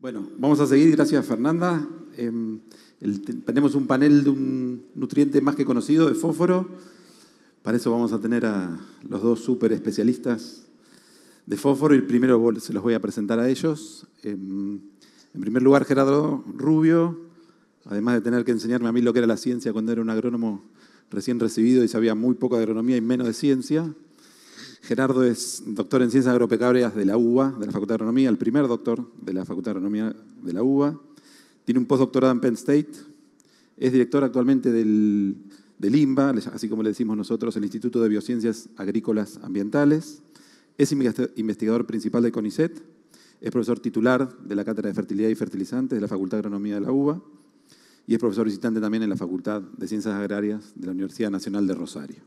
Bueno, vamos a seguir, gracias Fernanda. Tenemos un panel de un nutriente más que conocido, de fósforo. Para eso vamos a tener a los dos súper especialistas de fósforo y primero se los voy a presentar a ellos. En primer lugar, Gerardo Rubio, además de tener que enseñarme a mí lo que era la ciencia cuando era un agrónomo recién recibido y sabía muy poco de agronomía y menos de ciencia. Gerardo es doctor en Ciencias Agropecuarias de la UBA, de la Facultad de Agronomía, el primer doctor de la Facultad de Agronomía de la UBA. Tiene un postdoctorado en Penn State. Es director actualmente del INBA, así como le decimos nosotros, el Instituto de Biociencias Agrícolas Ambientales. Es investigador principal de CONICET. Es profesor titular de la Cátedra de Fertilidad y Fertilizantes de la Facultad de Agronomía de la UBA. Y es profesor visitante también en la Facultad de Ciencias Agrarias de la Universidad Nacional de Rosario.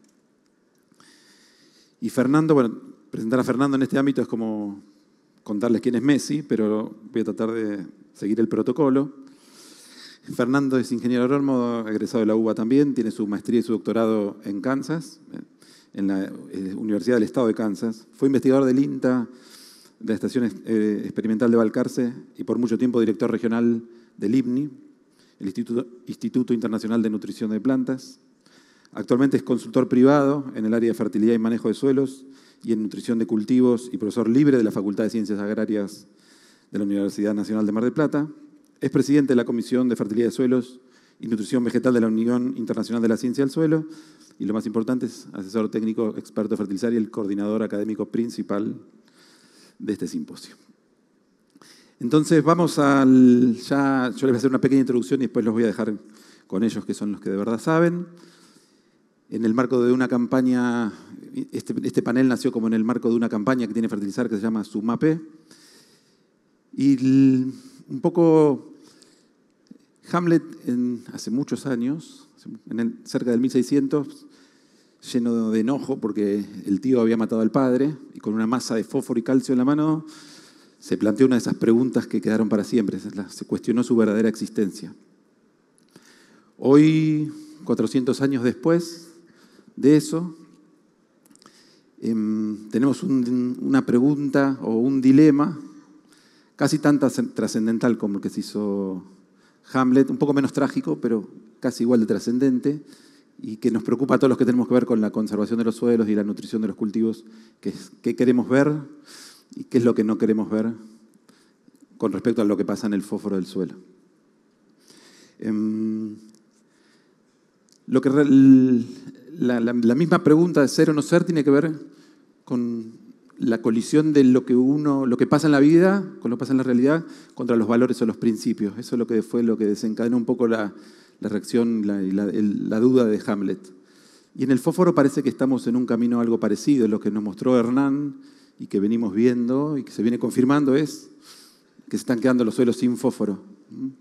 Y Fernando, bueno, presentar a Fernando en este ámbito es como contarles quién es Messi, pero voy a tratar de seguir el protocolo. Fernando es ingeniero agrónomo, egresado de la UBA también, tiene su maestría y su doctorado en Kansas, en la Universidad del Estado de Kansas. Fue investigador del INTA, de la Estación Experimental de Balcarce, y por mucho tiempo director regional del IBNI, el Instituto Internacional de Nutrición de Plantas. Actualmente es consultor privado en el área de fertilidad y manejo de suelos y en nutrición de cultivos y profesor libre de la Facultad de Ciencias Agrarias de la Universidad Nacional de Mar del Plata. Es presidente de la Comisión de Fertilidad de Suelos y Nutrición Vegetal de la Unión Internacional de la Ciencia del Suelo y, lo más importante, es asesor técnico experto fertilizar y el coordinador académico principal de este simposio. Entonces vamos yo les voy a hacer una pequeña introducción y después los voy a dejar con ellos, que son los que de verdad saben. En el marco de una campaña, este panel nació como en el marco de una campaña que tiene Fertilizar que se llama SUMAPE. Y un poco Hamlet, hace muchos años, cerca del 1600, lleno de enojo porque el tío había matado al padre y con una masa de fósforo y calcio en la mano, se planteó una de esas preguntas que quedaron para siempre, se cuestionó su verdadera existencia. Hoy, 400 años después de eso, tenemos una pregunta o un dilema casi tan trascendental como el que se hizo Hamlet, un poco menos trágico, pero casi igual de trascendente, y que nos preocupa a todos los que tenemos que ver con la conservación de los suelos y la nutrición de los cultivos, que es qué queremos ver y qué es lo que no queremos ver con respecto a lo que pasa en el fósforo del suelo. La misma pregunta de ser o no ser tiene que ver con la colisión de lo que pasa en la vida, con lo que pasa en la realidad, contra los valores o los principios. Eso es lo que fue lo que desencadenó un poco la reacción y la duda de Hamlet. Y en el fósforo parece que estamos en un camino algo parecido. Lo que nos mostró Hernán y que venimos viendo y que se viene confirmando es que se están quedando los suelos sin fósforo. Un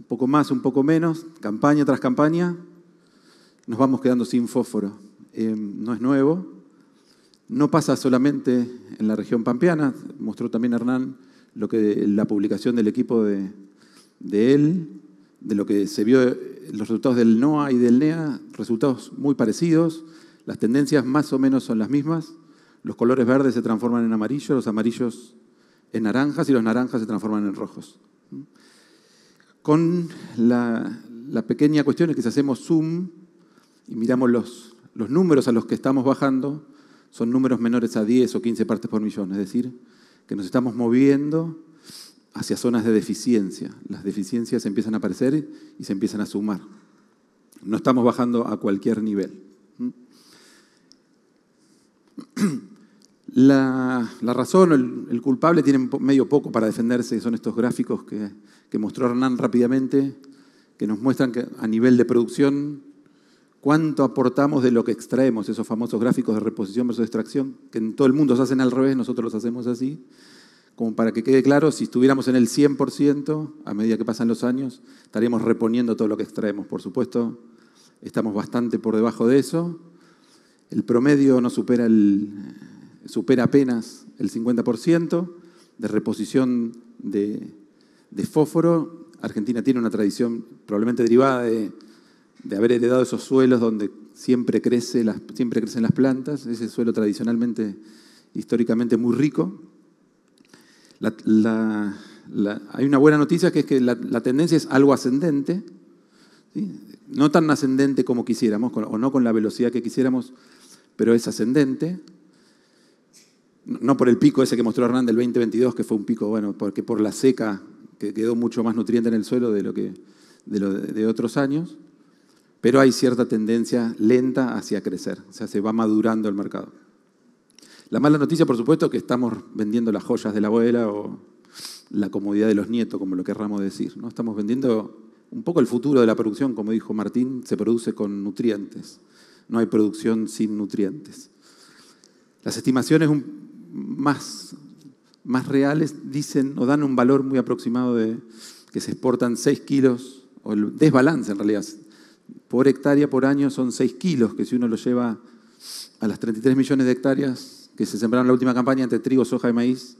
poco más, un poco menos, campaña tras campaña, nos vamos quedando sin fósforo. No es nuevo, no pasa solamente en la región pampeana, mostró también Hernán la publicación del equipo de él, de lo que se vio, los resultados del NOAA y del NEA, resultados muy parecidos, las tendencias más o menos son las mismas, los colores verdes se transforman en amarillos, los amarillos en naranjas y los naranjas se transforman en rojos. Con la pequeña cuestión es que si hacemos zoom y miramos los números a los que estamos bajando, son números menores a 10 o 15 partes por millón, es decir, que nos estamos moviendo hacia zonas de deficiencia. Las deficiencias empiezan a aparecer y se empiezan a sumar. No estamos bajando a cualquier nivel. La razón, el culpable tiene medio poco para defenderse, son estos gráficos que mostró Hernán rápidamente, que nos muestran que a nivel de producción cuánto aportamos de lo que extraemos, esos famosos gráficos de reposición versus extracción, que en todo el mundo se hacen al revés, nosotros los hacemos así, como para que quede claro, si estuviéramos en el 100%, a medida que pasan los años, estaríamos reponiendo todo lo que extraemos. Por supuesto, estamos bastante por debajo de eso. El promedio no supera apenas el 50% de reposición de fósforo. Argentina tiene una tradición probablemente derivada de haber heredado esos suelos donde siempre crecen las plantas, ese suelo tradicionalmente, históricamente muy rico. Hay una buena noticia que es que la tendencia es algo ascendente, ¿sí? No tan ascendente como quisiéramos, o no con la velocidad que quisiéramos, pero es ascendente. No por el pico ese que mostró Hernán del 2022, que fue un pico, bueno, porque por la seca, que quedó mucho más nutriente en el suelo de otros años, pero hay cierta tendencia lenta hacia crecer, o sea, se va madurando el mercado. La mala noticia, por supuesto, es que estamos vendiendo las joyas de la abuela o la comodidad de los nietos, como lo querramos decir, ¿no? Estamos vendiendo un poco el futuro de la producción, como dijo Martín, se produce con nutrientes. No hay producción sin nutrientes. Las estimaciones más reales dicen o dan un valor muy aproximado de que se exportan 6 kilos, o el desbalance en realidad, por hectárea por año son 6 kilos, que si uno lo lleva a las 33 millones de hectáreas que se sembraron en la última campaña entre trigo, soja y maíz,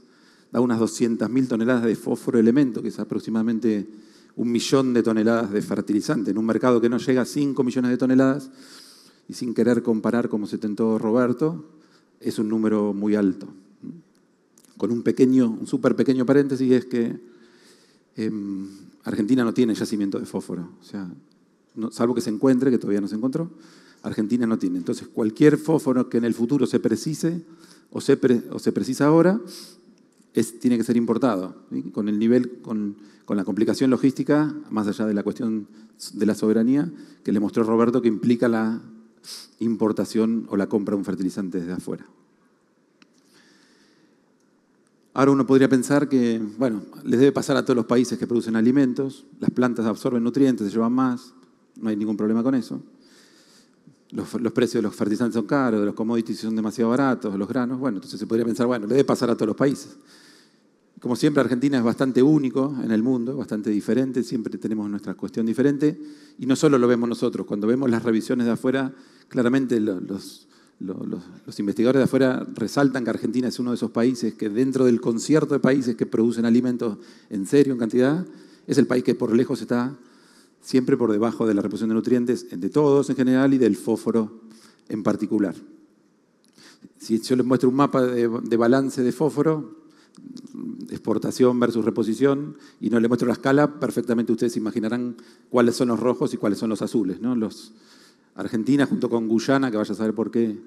da unas 200.000 toneladas de fósforo elemento, que es aproximadamente 1 millón de toneladas de fertilizante, en un mercado que no llega a 5 millones de toneladas, y sin querer comparar como se tentó Roberto, es un número muy alto. Con un súper pequeño paréntesis, es que Argentina no tiene yacimiento de fósforo, o sea, salvo que se encuentre, que todavía no se encontró, Argentina no tiene. Entonces, cualquier fósforo que en el futuro se precise o se precisa ahora, tiene que ser importado, ¿sí? Con el nivel, con la complicación logística, más allá de la cuestión de la soberanía, que le mostró Roberto, que implica la importación o la compra de un fertilizante desde afuera. Ahora uno podría pensar que, bueno, les debe pasar a todos los países que producen alimentos, las plantas absorben nutrientes, se llevan más, no hay ningún problema con eso. Los precios de los fertilizantes son caros, de los commodities son demasiado baratos, los granos, bueno, entonces se podría pensar, bueno, le debe pasar a todos los países. Como siempre, Argentina es bastante único en el mundo, bastante diferente, siempre tenemos nuestra cuestión diferente, y no solo lo vemos nosotros, cuando vemos las revisiones de afuera, claramente los investigadores de afuera resaltan que Argentina es uno de esos países que dentro del concierto de países que producen alimentos en serio, en cantidad, es el país que por lejos está siempre por debajo de la reposición de nutrientes de todos en general y del fósforo en particular. Si yo les muestro un mapa de balance de fósforo, exportación versus reposición, y no les muestro la escala, perfectamente ustedes imaginarán cuáles son los rojos y cuáles son los azules, ¿no? Argentina junto con Guyana, que vaya a saber por qué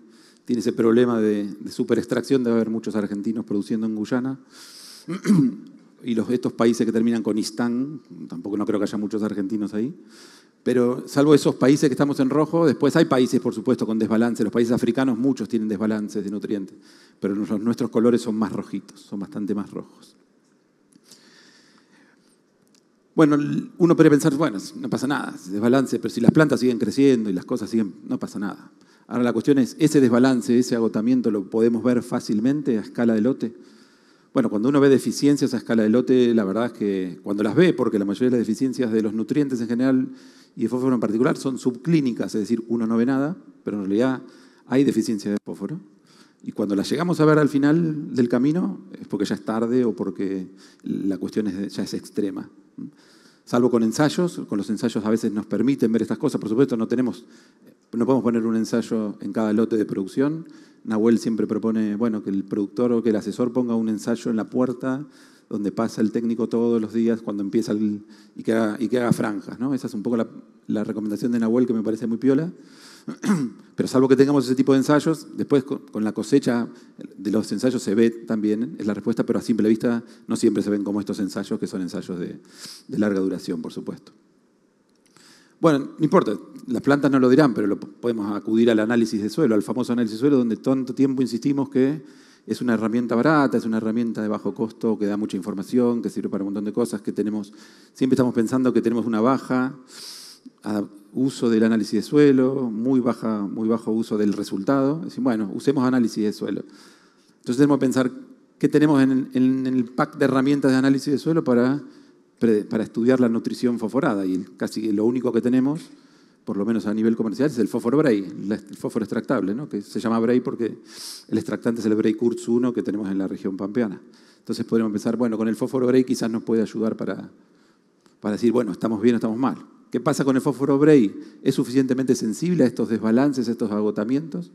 tiene ese problema de superextracción, debe haber muchos argentinos produciendo en Guyana. Y estos países que terminan con Istán, tampoco no creo que haya muchos argentinos ahí, pero salvo esos países que estamos en rojo, después hay países, por supuesto, con desbalance. Los países africanos, muchos tienen desbalances de nutrientes, pero nuestros colores son más rojitos, son bastante más rojos. Bueno, uno podría pensar, bueno, no pasa nada, desbalance, pero si las plantas siguen creciendo y las cosas siguen, no pasa nada. Ahora la cuestión es, ese desbalance, ese agotamiento, ¿lo podemos ver fácilmente a escala de lote? Bueno, cuando uno ve deficiencias a escala de lote, la verdad es que cuando las ve, porque la mayoría de las deficiencias de los nutrientes en general y de fósforo en particular son subclínicas, es decir, uno no ve nada, pero en realidad hay deficiencia de fósforo. Y cuando las llegamos a ver al final del camino, es porque ya es tarde o porque la cuestión ya es extrema. Salvo con ensayos, con los ensayos a veces nos permiten ver estas cosas. Por supuesto, no podemos poner un ensayo en cada lote de producción. Nahuel siempre propone, bueno, que el productor o que el asesor ponga un ensayo en la puerta donde pasa el técnico todos los días cuando empieza y que haga franjas, ¿no? Esa es un poco la recomendación de Nahuel, que me parece muy piola. Pero salvo que tengamos ese tipo de ensayos, después con la cosecha de los ensayos se ve también, es la respuesta, pero a simple vista no siempre se ven como estos ensayos, que son ensayos de larga duración, por supuesto. Bueno, no importa, las plantas no lo dirán, pero podemos acudir al análisis de suelo, al famoso análisis de suelo, donde tanto tiempo insistimos que es una herramienta barata, es una herramienta de bajo costo, que da mucha información, que sirve para un montón de cosas, que siempre estamos pensando que tenemos una baja uso del análisis de suelo, muy bajo uso del resultado. Es decir, bueno, usemos análisis de suelo. Entonces tenemos que pensar qué tenemos en el pack de herramientas de análisis de suelo para estudiar la nutrición fosforada. Y casi lo único que tenemos, por lo menos a nivel comercial, es el fósforo Bray, el fósforo extractable, ¿no? Que se llama Bray porque el extractante es el Bray Kurz 1 que tenemos en la región pampeana. Entonces podemos pensar, bueno, con el fósforo Bray quizás nos puede ayudar para decir, bueno, estamos bien o estamos mal. ¿Qué pasa con el fósforo Bray? ¿Es suficientemente sensible a estos desbalances, a estos agotamientos?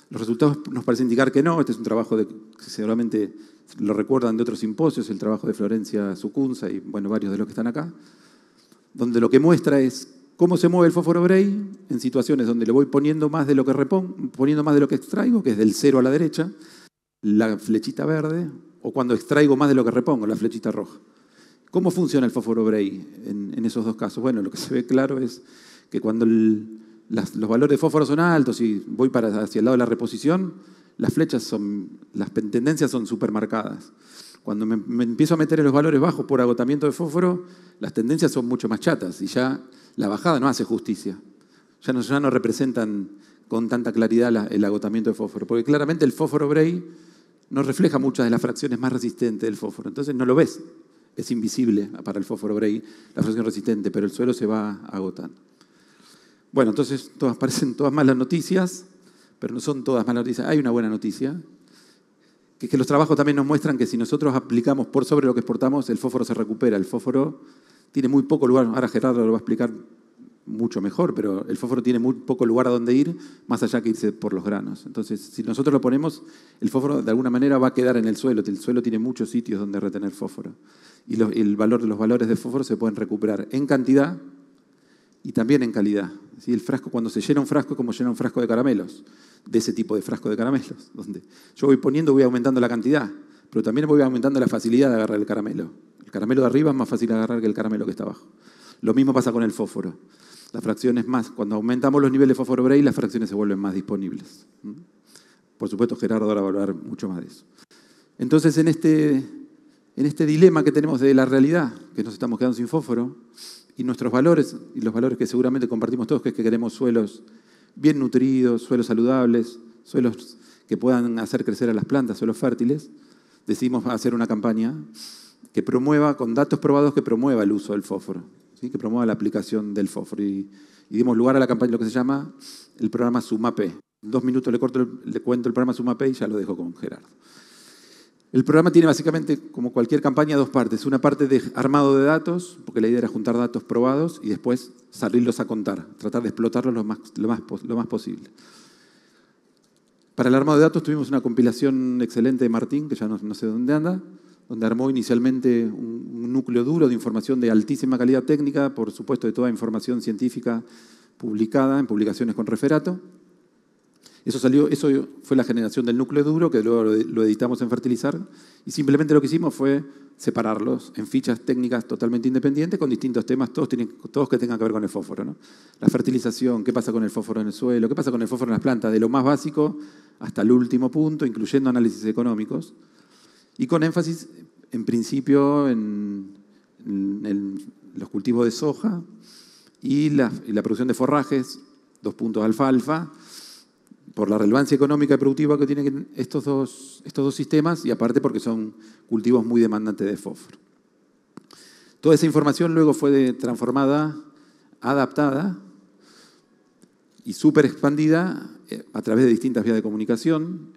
Los resultados nos parecen indicar que no. Este es un trabajo que seguramente lo recuerdan de otros simposios, el trabajo de Florencia Sucunza y bueno, varios de los que están acá, donde lo que muestra es cómo se mueve el fósforo Bray en situaciones donde le voy poniendo más de lo que poniendo más de lo que extraigo, que es del 0 a la derecha, la flechita verde, o cuando extraigo más de lo que repongo, la flechita roja. ¿Cómo funciona el fósforo Bray en esos dos casos? Bueno, lo que se ve claro es que cuando los valores de fósforo son altos y voy hacia el lado de la reposición, las tendencias son súper marcadas. Cuando me empiezo a meter en los valores bajos por agotamiento de fósforo, las tendencias son mucho más chatas y ya la bajada no hace justicia. Ya no representan con tanta claridad el agotamiento de fósforo, porque claramente el fósforo Bray no refleja muchas de las fracciones más resistentes del fósforo, entonces no lo ves. Es invisible para el fósforo Bray la fracción resistente, pero el suelo se va agotando. Bueno, entonces parecen todas malas noticias, pero no son todas malas noticias. Hay una buena noticia, que es que los trabajos también nos muestran que si nosotros aplicamos por sobre lo que exportamos, el fósforo se recupera. El fósforo tiene muy poco lugar, ahora Gerardo lo va a explicar mucho mejor, pero el fósforo tiene muy poco lugar a donde ir, más allá que irse por los granos. Entonces, si nosotros lo ponemos, el fósforo de alguna manera va a quedar en el suelo. El suelo tiene muchos sitios donde retener fósforo. Y los valores de fósforo se pueden recuperar en cantidad y también en calidad. ¿Sí? El frasco, cuando se llena un frasco, es como llena un frasco de caramelos, de ese tipo de frasco de caramelos, donde yo voy aumentando la cantidad, pero también voy aumentando la facilidad de agarrar el caramelo. El caramelo de arriba es más fácil de agarrar que el caramelo que está abajo. Lo mismo pasa con el fósforo. Las fracciones cuando aumentamos los niveles de fósforo Bray, las fracciones se vuelven más disponibles. Por supuesto, Gerardo ahora va a hablar mucho más de eso. Entonces, en este dilema que tenemos de la realidad, que nos estamos quedando sin fósforo, y nuestros valores, y los valores que seguramente compartimos todos, que es que queremos suelos bien nutridos, suelos saludables, suelos que puedan hacer crecer a las plantas, suelos fértiles, decidimos hacer una campaña que promueva, con datos probados, que promueva el uso del fósforo, ¿sí? Que promueva la aplicación del fósforo. Y dimos lugar a la campaña, lo que se llama el programa SUMAPE. En 2 minutos le cuento el programa SUMAPE y ya lo dejo con Gerardo. El programa tiene básicamente, como cualquier campaña, 2 partes. Una parte de armado de datos, porque la idea era juntar datos probados y después salirlos a contar, tratar de explotarlos lo más posible. Para el armado de datos tuvimos una compilación excelente de Martín, que ya no sé dónde anda, donde armó inicialmente un núcleo duro de información de altísima calidad técnica, por supuesto de toda información científica publicada en publicaciones con referato. Eso fue la generación del núcleo duro, que luego lo editamos en Fertilizar, y simplemente lo que hicimos fue separarlos en fichas técnicas totalmente independientes con distintos temas, todos que tengan que ver con el fósforo, ¿no? La fertilización, qué pasa con el fósforo en el suelo, qué pasa con el fósforo en las plantas, de lo más básico hasta el último punto, incluyendo análisis económicos, y con énfasis, en principio, en los cultivos de soja y la producción de forrajes, 2 puntos alfalfa, por la relevancia económica y productiva que tienen estos dos sistemas y aparte porque son cultivos muy demandantes de fósforo. Toda esa información luego fue transformada, adaptada y súper expandida a través de distintas vías de comunicación.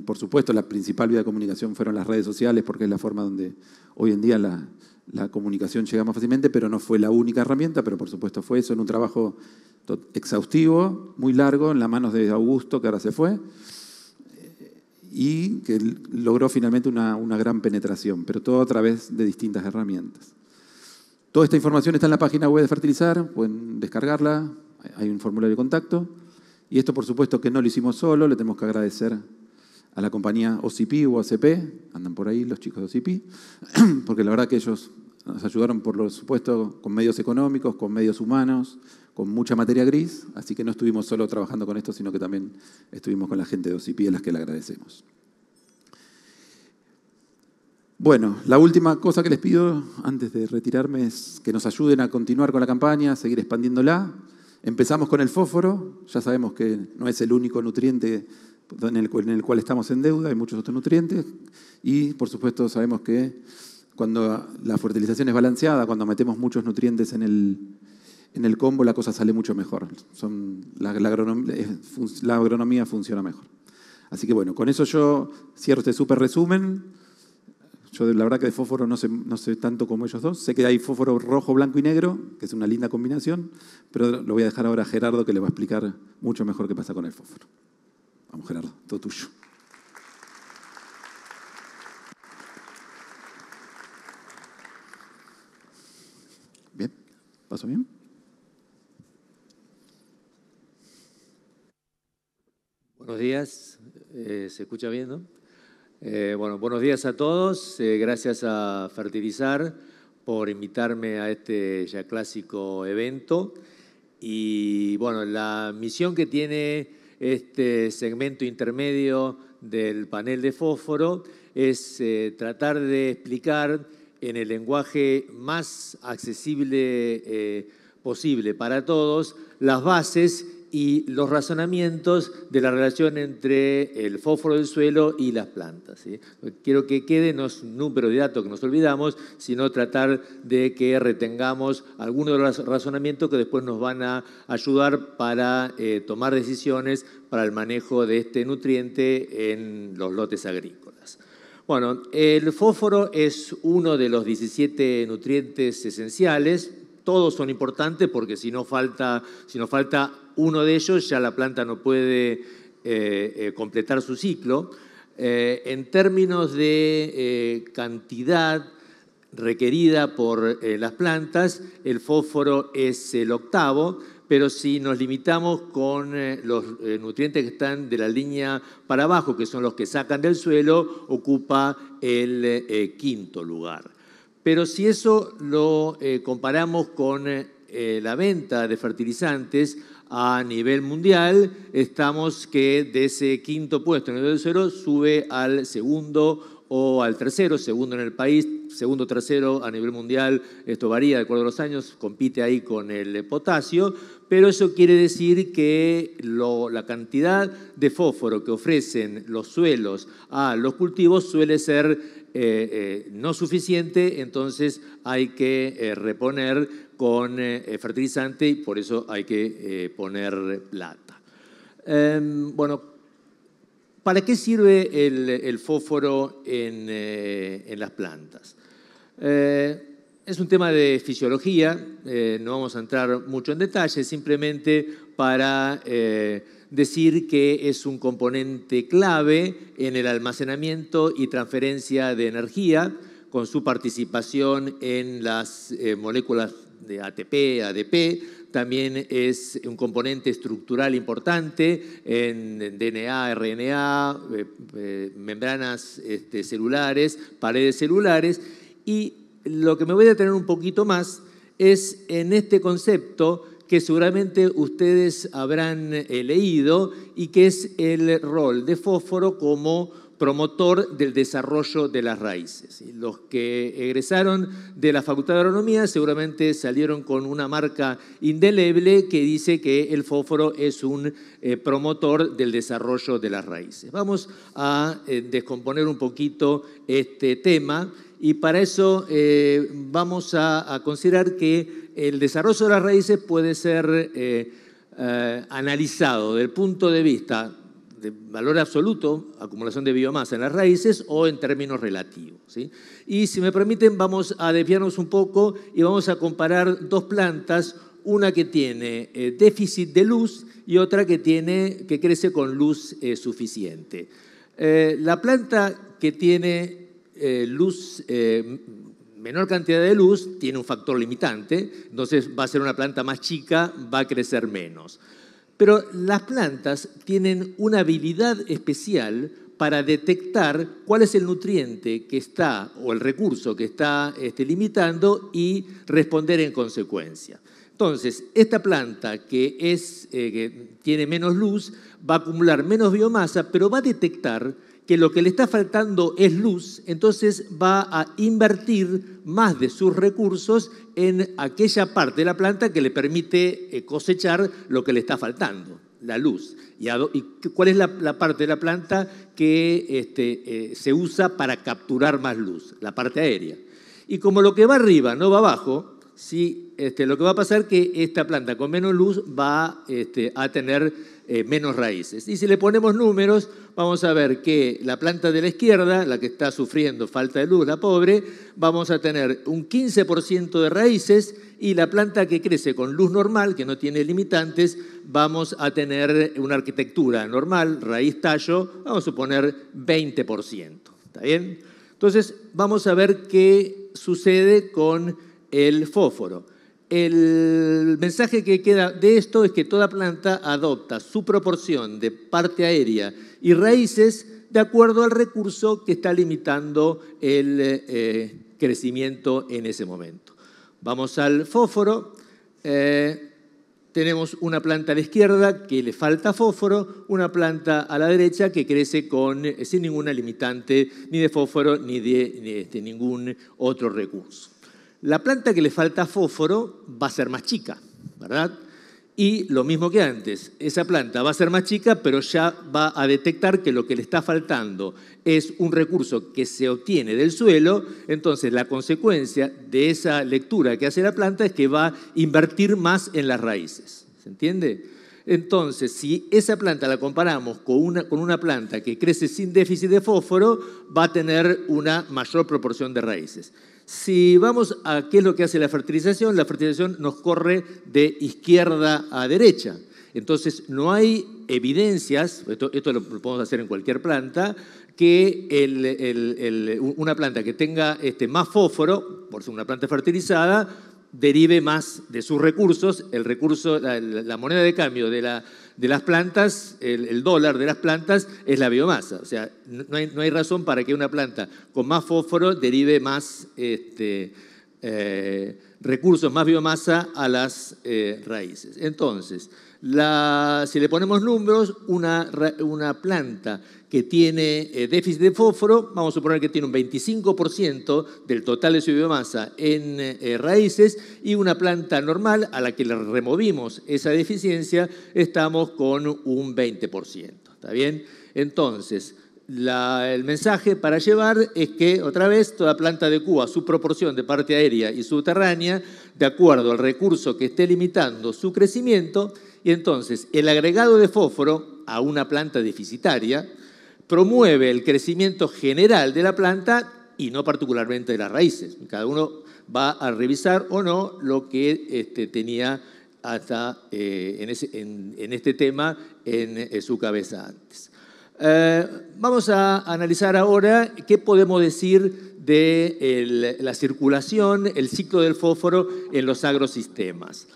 Por supuesto, la principal vía de comunicación fueron las redes sociales porque es la forma donde hoy en día la comunicación llega más fácilmente, pero no fue la única herramienta, pero por supuesto fue eso en un trabajo exhaustivo, muy largo, en las manos de Augusto, que ahora se fue, y que logró finalmente una gran penetración, pero todo a través de distintas herramientas. Toda esta información está en la página web de Fertilizar, pueden descargarla, hay un formulario de contacto, y esto por supuesto que no lo hicimos solo, le tenemos que agradecer a la compañía OCP o OCP, andan por ahí los chicos de OCP, porque la verdad que ellos nos ayudaron por supuesto con medios económicos, con medios humanos, con mucha materia gris, así que no estuvimos solo trabajando con esto, sino que también estuvimos con la gente de OCP, a las que le agradecemos. Bueno, la última cosa que les pido antes de retirarme es que nos ayuden a continuar con la campaña, a seguir expandiéndola. Empezamos con el fósforo, ya sabemos que no es el único nutriente en el cual estamos en deuda, hay muchos otros nutrientes, y por supuesto sabemos que cuando la fertilización es balanceada, cuando metemos muchos nutrientes en el combo, la cosa sale mucho mejor. La agronomía funciona mejor. Así que bueno, con eso yo cierro este súper resumen. Yo la verdad que de fósforo no sé tanto como ellos dos. Sé que hay fósforo rojo, blanco y negro, que es una linda combinación, pero lo voy a dejar ahora a Gerardo, que le va a explicar mucho mejor qué pasa con el fósforo. Vamos, Gerardo, todo tuyo. Bien, ¿paso bien? Buenos días, ¿se escucha bien, no? Bueno, buenos días a todos. Gracias a Fertilizar por invitarme a este ya clásico evento. Y bueno, la misión que tiene este segmento intermedio del panel de fósforo es tratar de explicar en el lenguaje más accesible posible para todos las bases y los razonamientos de la relación entre el fósforo del suelo y las plantas, ¿sí? Quiero que quede no es un número de datos que nos olvidamos, sino tratar de que retengamos algunos de los razonamientos que después nos van a ayudar para tomar decisiones para el manejo de este nutriente en los lotes agrícolas. Bueno, el fósforo es uno de los 17 nutrientes esenciales. Todos son importantes porque si no falta uno de ellos, ya la planta no puede completar su ciclo. En términos de cantidad requerida por las plantas, el fósforo es el octavo, pero si nos limitamos con los nutrientes que están de la línea para abajo, que son los que sacan del suelo, ocupa el quinto lugar. Pero si eso lo comparamos con la venta de fertilizantes a nivel mundial, estamos que de ese quinto puesto en el nivel del suelo sube al segundo o al tercero, segundo en el país, segundo, tercero a nivel mundial, esto varía de acuerdo a los años, compite ahí con el potasio, pero eso quiere decir que la cantidad de fósforo que ofrecen los suelos a los cultivos suele ser no suficiente, entonces hay que reponer con fertilizante y por eso hay que poner plata. Bueno, ¿para qué sirve el fósforo en las plantas? Es un tema de fisiología, no vamos a entrar mucho en detalle, simplemente para decir que es un componente clave en el almacenamiento y transferencia de energía, con su participación en las moléculas de ATP, ADP, también es un componente estructural importante en DNA, RNA, membranas celulares, paredes celulares, y lo que me voy a detener un poquito más es en este concepto que seguramente ustedes habrán leído y que es el rol de fósforo como promotor del desarrollo de las raíces. Los que egresaron de la Facultad de Agronomía seguramente salieron con una marca indeleble que dice que el fósforo es un promotor del desarrollo de las raíces. Vamos a descomponer un poquito este tema y para eso vamos a considerar que el desarrollo de las raíces puede ser analizado desde el punto de vista de valor absoluto, acumulación de biomasa en las raíces, o en términos relativos, ¿sí? Y si me permiten, vamos a desviarnos un poco y vamos a comparar dos plantas, una que tiene déficit de luz y otra que crece con luz suficiente. La planta que tiene menor cantidad de luz tiene un factor limitante, entonces va a ser una planta más chica, va a crecer menos. Pero las plantas tienen una habilidad especial para detectar cuál es el nutriente que está, o el recurso que está limitando y responder en consecuencia. Entonces, esta planta que tiene menos luz va a acumular menos biomasa, pero va a detectar que lo que le está faltando es luz, entonces va a invertir más de sus recursos en aquella parte de la planta que le permite cosechar lo que le está faltando, la luz. ¿Y cuál es la parte de la planta que se usa para capturar más luz? La parte aérea. Y como lo que va arriba no va abajo, Lo que va a pasar es que esta planta con menos luz va a tener menos raíces. Y si le ponemos números, vamos a ver que la planta de la izquierda, la que está sufriendo falta de luz, la pobre, vamos a tener un 15% de raíces, y la planta que crece con luz normal, que no tiene limitantes, vamos a tener una arquitectura normal, raíz-tallo, vamos a suponer 20%. ¿Está bien? Entonces, vamos a ver qué sucede con el fósforo. El mensaje que queda de esto es que toda planta adopta su proporción de parte aérea y raíces de acuerdo al recurso que está limitando el crecimiento en ese momento. Vamos al fósforo. Tenemos una planta a la izquierda que le falta fósforo, una planta a la derecha que crece sin ninguna limitante ni de fósforo ni de ningún otro recurso. La planta que le falta fósforo va a ser más chica, ¿verdad? Y lo mismo que antes, esa planta va a ser más chica, pero ya va a detectar que lo que le está faltando es un recurso que se obtiene del suelo. Entonces, la consecuencia de esa lectura que hace la planta es que va a invertir más en las raíces. ¿Se entiende? Entonces, si esa planta la comparamos con una planta que crece sin déficit de fósforo, va a tener una mayor proporción de raíces. Si vamos a qué es lo que hace la fertilización nos corre de izquierda a derecha. Entonces, no hay evidencias, esto lo podemos hacer en cualquier planta, que una planta que tenga más fósforo, por ser una planta fertilizada, derive más de sus recursos. El recurso, la moneda de cambio de las plantas, el dólar de las plantas es la biomasa. O sea, no hay razón para que una planta con más fósforo derive más recursos, más biomasa a las raíces. Entonces, si le ponemos números, una planta que tiene déficit de fósforo, vamos a suponer que tiene un 25% del total de su biomasa en raíces, y una planta normal a la que le removimos esa deficiencia, estamos con un 20%. ¿Está bien? Entonces, el mensaje para llevar es que, otra vez, toda planta adecúa su proporción de parte aérea y subterránea de acuerdo al recurso que esté limitando su crecimiento, y entonces el agregado de fósforo a una planta deficitaria promueve el crecimiento general de la planta y no particularmente de las raíces. Cada uno va a revisar o no lo que tenía hasta en este tema en su cabeza antes. Vamos a analizar ahora qué podemos decir de la circulación, el ciclo del fósforo en los agrosistemas.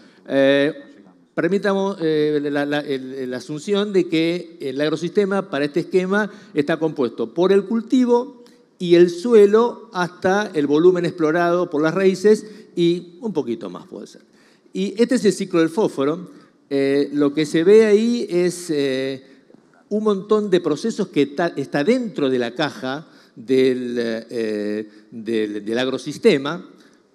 Permitamos la asunción de que el agrosistema para este esquema está compuesto por el cultivo y el suelo hasta el volumen explorado por las raíces y un poquito más puede ser. Y este es el ciclo del fósforo. Lo que se ve ahí es un montón de procesos que está dentro de la caja del agrosistema,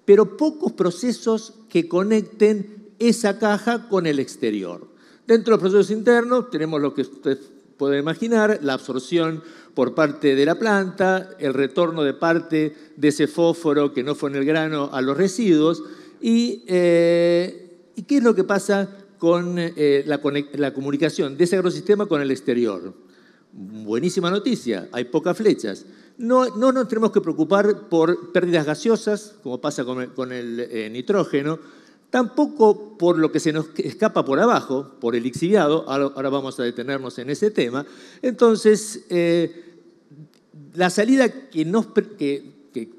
pero pocos procesos que conecten esa caja con el exterior. Dentro de los procesos internos tenemos lo que usted puede imaginar, la absorción por parte de la planta, el retorno de parte de ese fósforo que no fue en el grano a los residuos, y qué es lo que pasa con la comunicación de ese agrosistema con el exterior. Buenísima noticia, hay pocas flechas. No nos tenemos que preocupar por pérdidas gaseosas, como pasa con el nitrógeno, tampoco por lo que se nos escapa por abajo, por el lixiviado. Ahora vamos a detenernos en ese tema. Entonces, la salida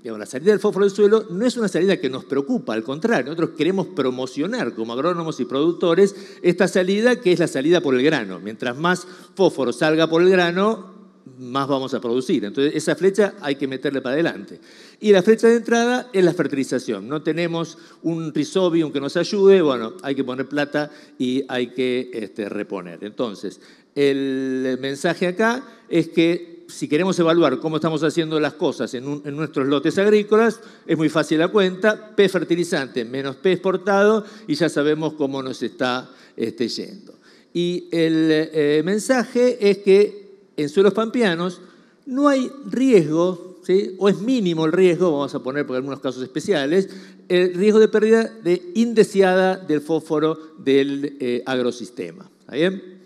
la salida del fósforo del suelo no es una salida que nos preocupa, al contrario, nosotros queremos promocionar como agrónomos y productores esta salida, que es la salida por el grano. Mientras más fósforo salga por el grano, más vamos a producir. Entonces, esa flecha hay que meterle para adelante. Y la flecha de entrada es la fertilización. No tenemos un rhizobium que nos ayude, bueno, hay que poner plata y hay que reponer. Entonces, el mensaje acá es que si queremos evaluar cómo estamos haciendo las cosas en nuestros lotes agrícolas, es muy fácil la cuenta: P fertilizante menos P exportado, y ya sabemos cómo nos está yendo. Y el mensaje es que en suelos pampeanos no hay riesgo ¿sí? O es mínimo el riesgo, vamos a poner por algunos casos especiales, el riesgo de pérdida indeseada del fósforo del agrosistema. ¿Está bien?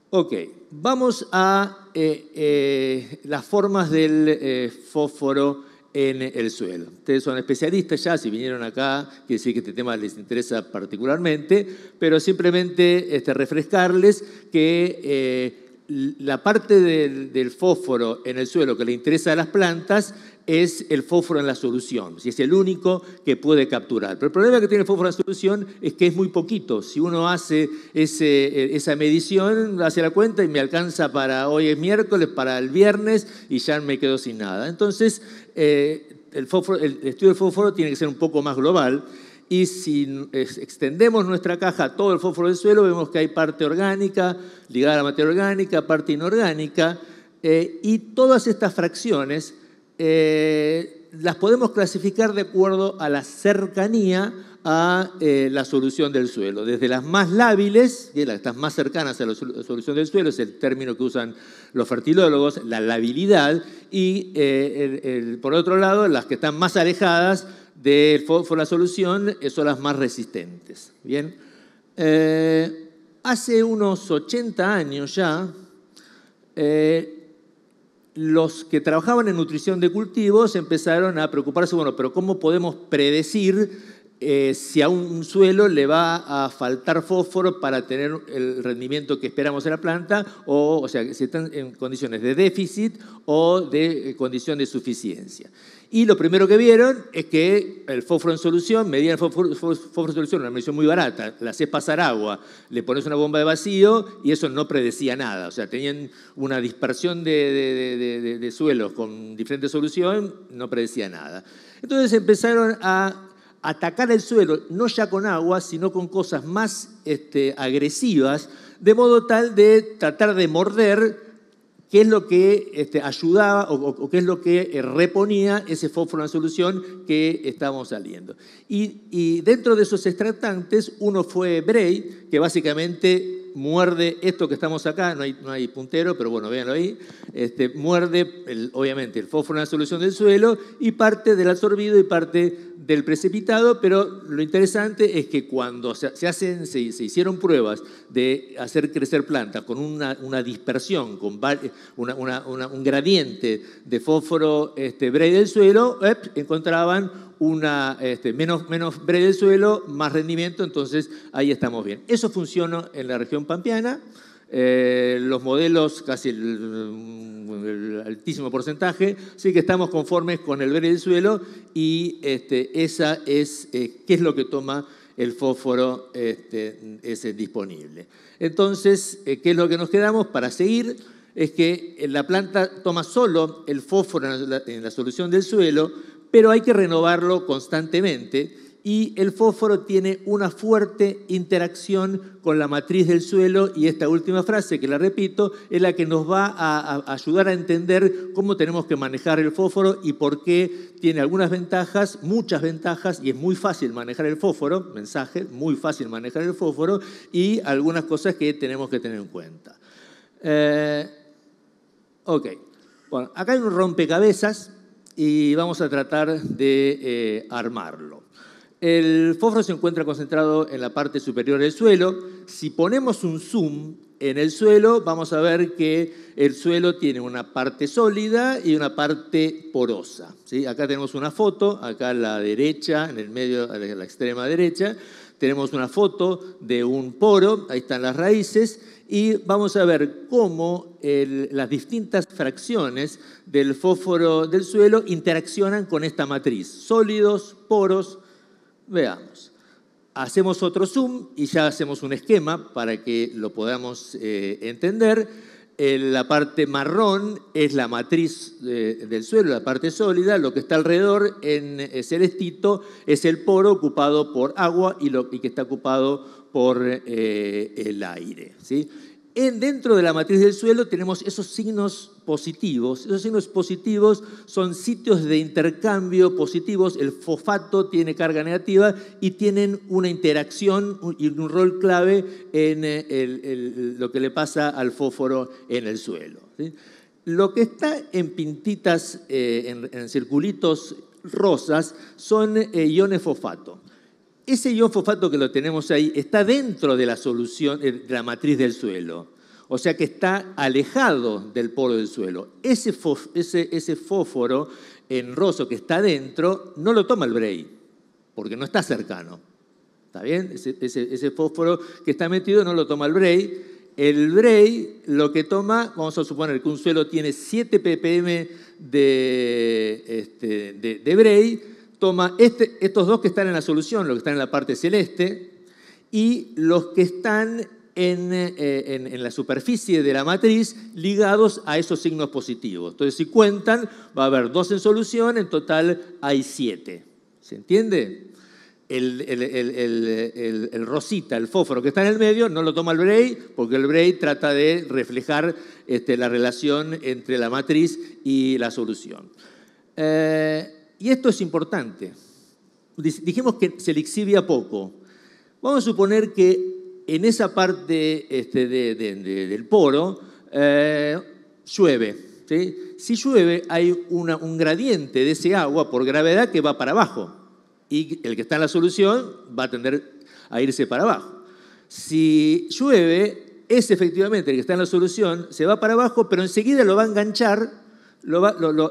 Ok, vamos a las formas del fósforo en el suelo. Ustedes son especialistas ya, si vinieron acá, quiere decir que este tema les interesa particularmente, pero simplemente refrescarles que la parte del fósforo en el suelo que le interesa a las plantas es el fósforo en la solución, si es el único que puede capturar. Pero el problema que tiene el fósforo en la solución es que es muy poquito. Si uno hace esa medición, hace la cuenta y me alcanza para hoy es miércoles, para el viernes y ya me quedo sin nada. Entonces, el estudio del fósforo tiene que ser un poco más global. Y si extendemos nuestra caja a todo el fósforo del suelo, vemos que hay parte orgánica ligada a la materia orgánica, parte inorgánica, y todas estas fracciones las podemos clasificar de acuerdo a la cercanía a la solución del suelo. Desde las más lábiles, las que están más cercanas a la solución del suelo, es el término que usan los fertilólogos, la labilidad, y por otro lado, las que están más alejadas del fósforo de la solución son las más resistentes. Bien. Hace unos 80 años ya, los que trabajaban en nutrición de cultivos empezaron a preocuparse, bueno, pero ¿cómo podemos predecir si a un suelo le va a faltar fósforo para tener el rendimiento que esperamos en la planta, o sea, si están en condiciones de déficit o de condición de suficiencia? Y lo primero que vieron es que el fósforo en solución, medían el fósforo en solución, una medición muy barata, le haces pasar agua, le pones una bomba de vacío y eso no predecía nada. O sea, tenían una dispersión de suelos con diferente solución, no predecía nada. Entonces empezaron a atacar el suelo, no ya con agua, sino con cosas más agresivas, de modo tal de tratar de morder qué es lo que ayudaba o qué es lo que reponía ese fósforo en la solución que estábamos saliendo. Y dentro de esos extractantes, uno fue Bray, que básicamente muerde esto que estamos acá, no hay puntero, pero bueno, véanlo ahí, muerde obviamente el fósforo en la solución del suelo y parte del absorbido y parte del precipitado, pero lo interesante es que cuando se hicieron pruebas de hacer crecer plantas con una dispersión, con un gradiente de fósforo Bray del suelo, encontraban menos Bray del suelo, más rendimiento, entonces ahí estamos bien. Eso funcionó en la región pampeana. Los modelos, casi el altísimo porcentaje, sí que estamos conformes con el Bray del suelo y esa es qué es lo que toma el fósforo ese disponible. Entonces, ¿qué es lo que nos quedamos para seguir? Es que la planta toma solo el fósforo en la solución del suelo, pero hay que renovarlo constantemente y el fósforo tiene una fuerte interacción con la matriz del suelo y esta última frase, que la repito, es la que nos va a ayudar a entender cómo tenemos que manejar el fósforo y por qué tiene algunas ventajas, muchas ventajas, y es muy fácil manejar el fósforo, mensaje, muy fácil manejar el fósforo, y algunas cosas que tenemos que tener en cuenta. Ok, bueno, acá hay un rompecabezas y vamos a tratar de armarlo. El fósforo se encuentra concentrado en la parte superior del suelo. Si ponemos un zoom en el suelo, vamos a ver que el suelo tiene una parte sólida y una parte porosa, ¿sí? Acá tenemos una foto, acá a la derecha, en el medio, a la extrema derecha, tenemos una foto de un poro, ahí están las raíces, y vamos a ver cómo las distintas fracciones del fósforo del suelo interaccionan con esta matriz. Sólidos, poros, veamos. Hacemos otro zoom y ya hacemos un esquema para que lo podamos entender. La parte marrón es la matriz del suelo, la parte sólida. Lo que está alrededor en celestito es el poro ocupado por agua y que está ocupado por el aire, ¿sí? Dentro de la matriz del suelo tenemos esos signos positivos. Esos signos positivos son sitios de intercambio positivos. El fosfato tiene carga negativa y tienen una interacción y un rol clave en lo que le pasa al fósforo en el suelo, ¿sí? Lo que está en pintitas, en circulitos rosas, son iones fosfato. Ese ion fosfato que lo tenemos ahí está dentro de la solución, de la matriz del suelo. O sea que está alejado del poro del suelo. Ese fósforo en roso que está dentro no lo toma el Bray, porque no está cercano. ¿Está bien? Ese fósforo que está metido no lo toma el Bray. El Bray lo que toma, vamos a suponer que un suelo tiene 7 ppm de Bray, toma estos dos que están en la solución, los que están en la parte celeste, y los que están en la superficie de la matriz ligados a esos signos positivos. Entonces, si cuentan, va a haber 2 en solución, en total hay 7. ¿Se entiende? El rosita, el fósforo que está en el medio, no lo toma el Bray, porque el Bray trata de reflejar la relación entre la matriz y la solución. Y esto es importante. Dijimos que se lixivia poco. Vamos a suponer que en esa parte del poro llueve. ¿Sí? Si llueve, hay un gradiente de ese agua por gravedad que va para abajo. Y el que está en la solución va a tender a irse para abajo. Si llueve, efectivamente el que está en la solución se va para abajo, pero enseguida lo va a enganchar,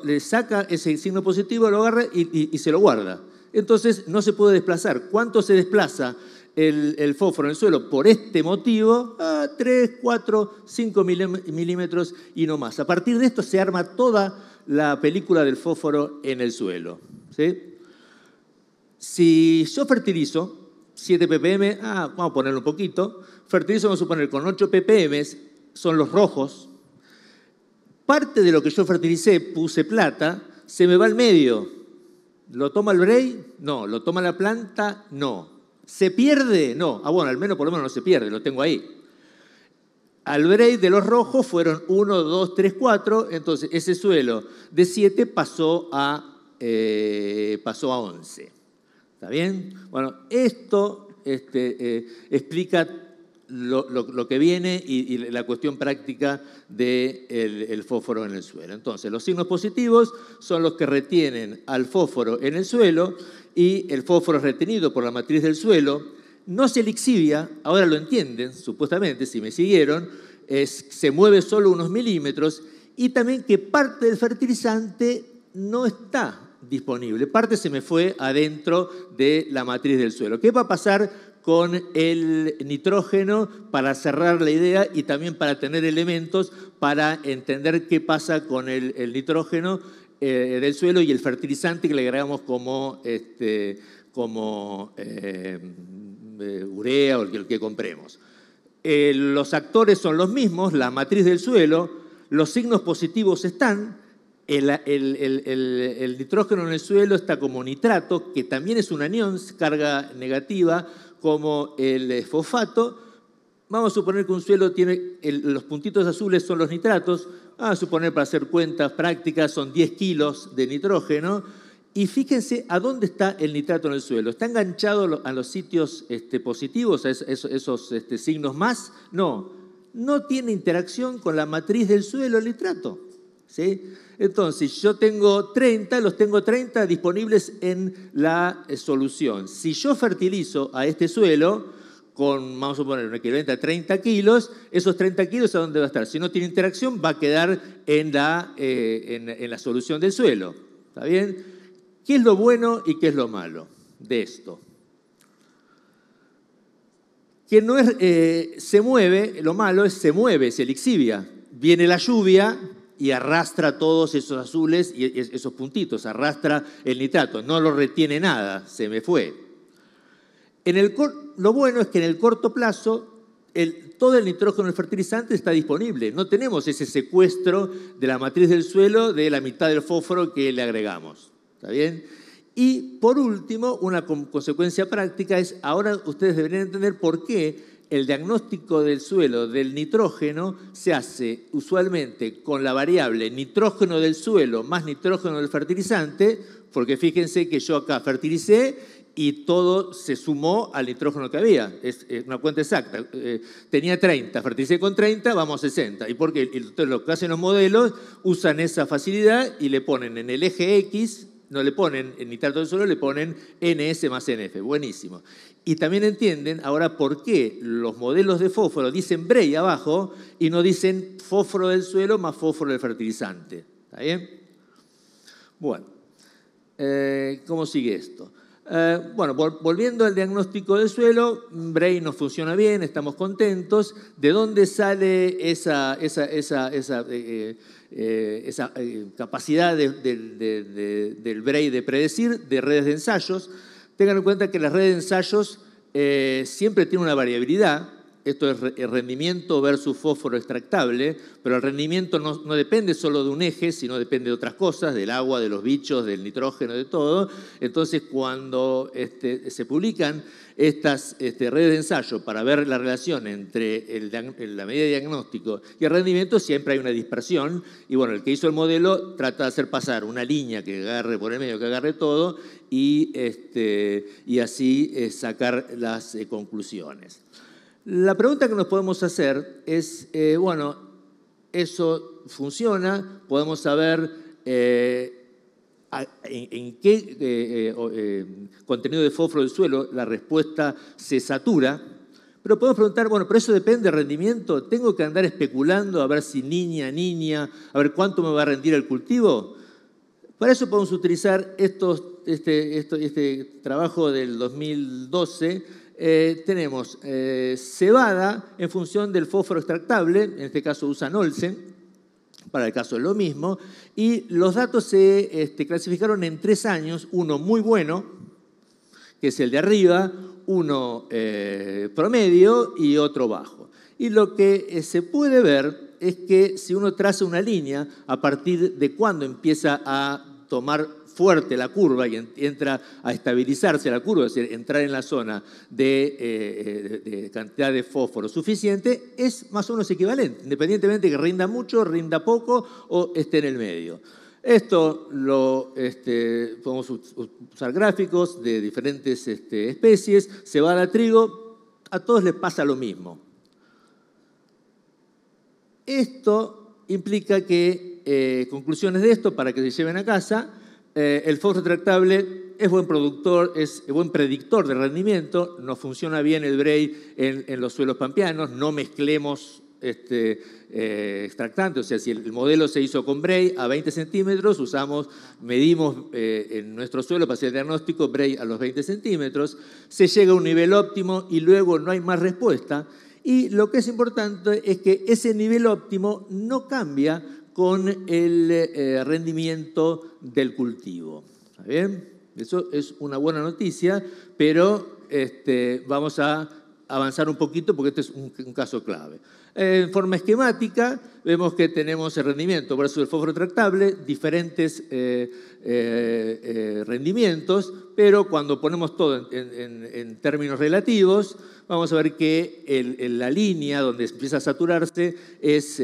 le saca ese signo positivo, lo agarra y se lo guarda. Entonces no se puede desplazar. ¿Cuánto se desplaza el fósforo en el suelo por este motivo? 3, 4, 5 milímetros y no más. A partir de esto se arma toda la película del fósforo en el suelo. ¿Sí? Si yo fertilizo 7 ppm, vamos a ponerlo un poquito, fertilizo, vamos a suponer, con 8 ppm, son los rojos. Parte de lo que yo fertilicé, puse plata, se me va al medio. ¿Lo toma el Bray? No. ¿Lo toma la planta? No. ¿Se pierde? No. Bueno, al menos por lo menos no se pierde, lo tengo ahí. Al Bray de los rojos fueron 1, 2, 3, 4, entonces ese suelo de 7 pasó a 11. ¿Está bien? Bueno, esto explica lo que viene y la cuestión práctica del fósforo en el suelo. Entonces, los signos positivos son los que retienen al fósforo en el suelo y el fósforo es retenido por la matriz del suelo. No se lixivia, ahora lo entienden, supuestamente, si me siguieron, se mueve solo unos milímetros y también que parte del fertilizante no está disponible. Parte se me fue adentro de la matriz del suelo. ¿Qué va a pasar con el nitrógeno para cerrar la idea y también para tener elementos para entender qué pasa con el nitrógeno del suelo y el fertilizante que le agregamos como urea o el que compremos? Los actores son los mismos, la matriz del suelo, los signos positivos están. El nitrógeno en el suelo está como nitrato, que también es un anión, carga negativa, como el fosfato. Vamos a suponer que un suelo tiene, los puntitos azules son los nitratos. Vamos a suponer, para hacer cuentas prácticas, son 10 kilos de nitrógeno. Y fíjense a dónde está el nitrato en el suelo. ¿Está enganchado a los sitios positivos, a esos signos más? No, no tiene interacción con la matriz del suelo el nitrato. ¿Sí? Entonces, yo tengo 30, los tengo 30 disponibles en la solución. Si yo fertilizo a este suelo con, vamos a poner, un equivalente a 30 kilos, esos 30 kilos ¿a dónde va a estar? Si no tiene interacción, va a quedar en la solución del suelo. ¿Está bien? ¿Qué es lo bueno y qué es lo malo de esto? Que no es, se mueve, lo malo es se mueve, se lixivia. Viene la lluvia y arrastra todos esos azules y esos puntitos, arrastra el nitrato, no lo retiene nada, se me fue. Lo bueno es que en el corto plazo todo el nitrógeno del fertilizante está disponible, no tenemos ese secuestro de la matriz del suelo de la mitad del fósforo que le agregamos. ¿Está bien? Y por último, una consecuencia práctica es, ahora ustedes deberían entender por qué el diagnóstico del suelo del nitrógeno se hace usualmente con la variable nitrógeno del suelo más nitrógeno del fertilizante, porque fíjense que yo acá fertilicé y todo se sumó al nitrógeno que había. Es una cuenta exacta. Tenía 30, fertilicé con 30, vamos a 60. ¿Y por qué? Entonces, lo que hacen los modelos, usan esa facilidad y le ponen en el eje X, no le ponen en nitrato del suelo, le ponen NS más NF. Buenísimo. Y también entienden ahora por qué los modelos de fósforo dicen Bray abajo y no dicen fósforo del suelo más fósforo del fertilizante. ¿Está bien? Bueno, ¿cómo sigue esto? Bueno, volviendo al diagnóstico del suelo, Bray nos funciona bien, estamos contentos. ¿De dónde sale esa capacidad del Bray de predecir? De redes de ensayos. Tengan en cuenta que las redes de ensayos siempre tienen una variabilidad. Esto es el rendimiento versus fósforo extractable, pero el rendimiento no depende solo de un eje, sino depende de otras cosas, del agua, de los bichos, del nitrógeno, de todo. Entonces, cuando se publican estas redes de ensayo para ver la relación entre la medida de diagnóstico y el rendimiento, siempre hay una dispersión. Y bueno, el que hizo el modelo trata de hacer pasar una línea que agarre por el medio, que agarre todo, y así sacar las conclusiones. La pregunta que nos podemos hacer es, bueno, eso funciona, podemos saber en qué contenido de fósforo del suelo la respuesta se satura, pero podemos preguntar, bueno, ¿pero eso depende del rendimiento? ¿Tengo que andar especulando a ver si niña, a ver cuánto me va a rendir el cultivo? Para eso podemos utilizar este trabajo del 2012. Tenemos cebada en función del fósforo extractable, en este caso usan Olsen, para el caso es lo mismo, y los datos se clasificaron en 3 años, uno muy bueno, que es el de arriba, uno promedio y otro bajo. Y lo que se puede ver es que si uno traza una línea a partir de cuando empieza a tomar fuerte la curva y entra a estabilizarse la curva, es decir, entrar en la zona de cantidad de fósforo suficiente, es más o menos equivalente, independientemente de que rinda mucho, rinda poco o esté en el medio. Esto podemos usar gráficos de diferentes especies, cebada, trigo, a todos les pasa lo mismo. Esto implica que, conclusiones de esto, para que se lleven a casa, el fósforo extractable es buen productor, es buen predictor de rendimiento, nos funciona bien el Bray en los suelos pampeanos, no mezclemos extractantes, o sea, si el modelo se hizo con Bray a 20 centímetros, medimos en nuestro suelo para hacer el diagnóstico Bray a los 20 centímetros, se llega a un nivel óptimo y luego no hay más respuesta. Y lo que es importante es que ese nivel óptimo no cambia con el rendimiento del cultivo. ¿Está bien? Eso es una buena noticia, pero vamos a avanzar un poquito porque este es un caso clave. En forma esquemática vemos que tenemos el rendimiento versus el fósforo extractable, diferentes rendimientos, pero cuando ponemos todo en términos relativos, vamos a ver que la línea donde empieza a saturarse es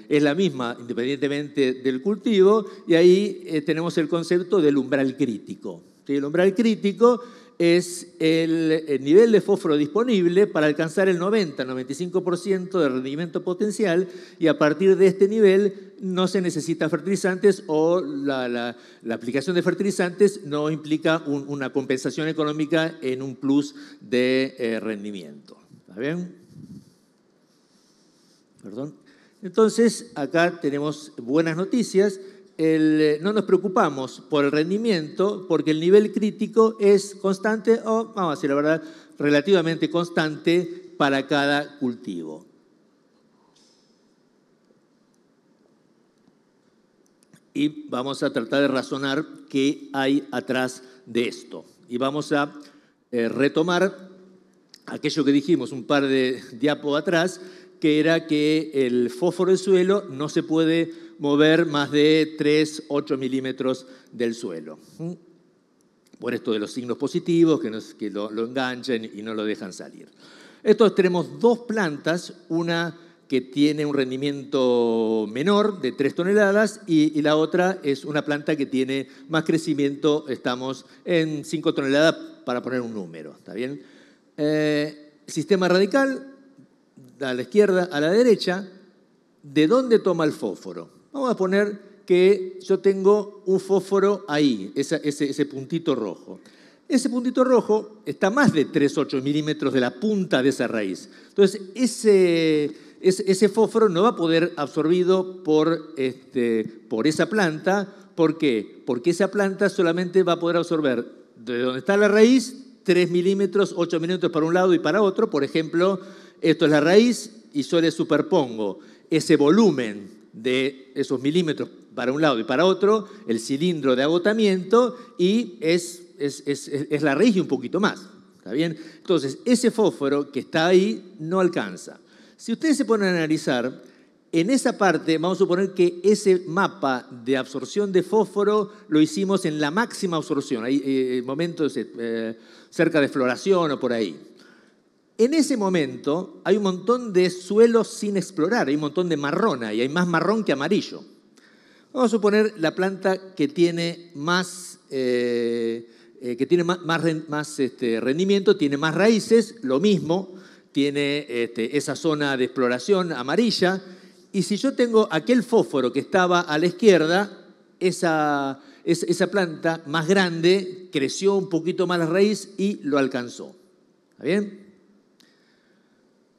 la misma independientemente del cultivo, y ahí tenemos el concepto del umbral crítico. ¿Sí? El umbral crítico es el nivel de fósforo disponible para alcanzar el 90-95% de rendimiento potencial, y a partir de este nivel no se necesitan fertilizantes o la aplicación de fertilizantes no implica una compensación económica en un plus de rendimiento. ¿Está bien? Perdón. Entonces, acá tenemos buenas noticias. No nos preocupamos por el rendimiento porque el nivel crítico es constante o, vamos a decir la verdad, relativamente constante para cada cultivo. Y vamos a tratar de razonar qué hay atrás de esto. Y vamos a retomar aquello que dijimos un par de diapos atrás, que era que el fósforo del suelo no se puede mover más de 3-8 milímetros del suelo. Por esto de los signos positivos que lo enganchan y no lo dejan salir. Tenemos 2 plantas, una que tiene un rendimiento menor de 3 toneladas y la otra es una planta que tiene más crecimiento, estamos en 5 toneladas para poner un número, ¿está bien? Sistema radical, a la izquierda, a la derecha. ¿De dónde toma el fósforo? Vamos a poner que yo tengo un fósforo ahí, ese puntito rojo. Ese puntito rojo está más de 3,8 milímetros de la punta de esa raíz. Entonces, ese fósforo no va a poder absorbido por esa planta. ¿Por qué? Porque esa planta solamente va a poder absorber de donde está la raíz 3 milímetros, 8 milímetros para un lado y para otro. Por ejemplo, esto es la raíz y yo le superpongo ese volumen de esos milímetros para un lado y para otro, el cilindro de agotamiento, y es la raíz y un poquito más. ¿Está bien? Entonces, ese fósforo que está ahí no alcanza. Si ustedes se ponen a analizar, en esa parte vamos a suponer que ese mapa de absorción de fósforo lo hicimos en la máxima absorción, hay momentos cerca de floración o por ahí. En ese momento hay un montón de suelos sin explorar, hay un montón de marrón ahí, hay más marrón que amarillo. Vamos a suponer la planta que tiene más rendimiento, tiene más raíces, lo mismo, tiene esa zona de exploración amarilla, y si yo tengo aquel fósforo que estaba a la izquierda, esa planta más grande creció un poquito más la raíz y lo alcanzó. ¿Está bien?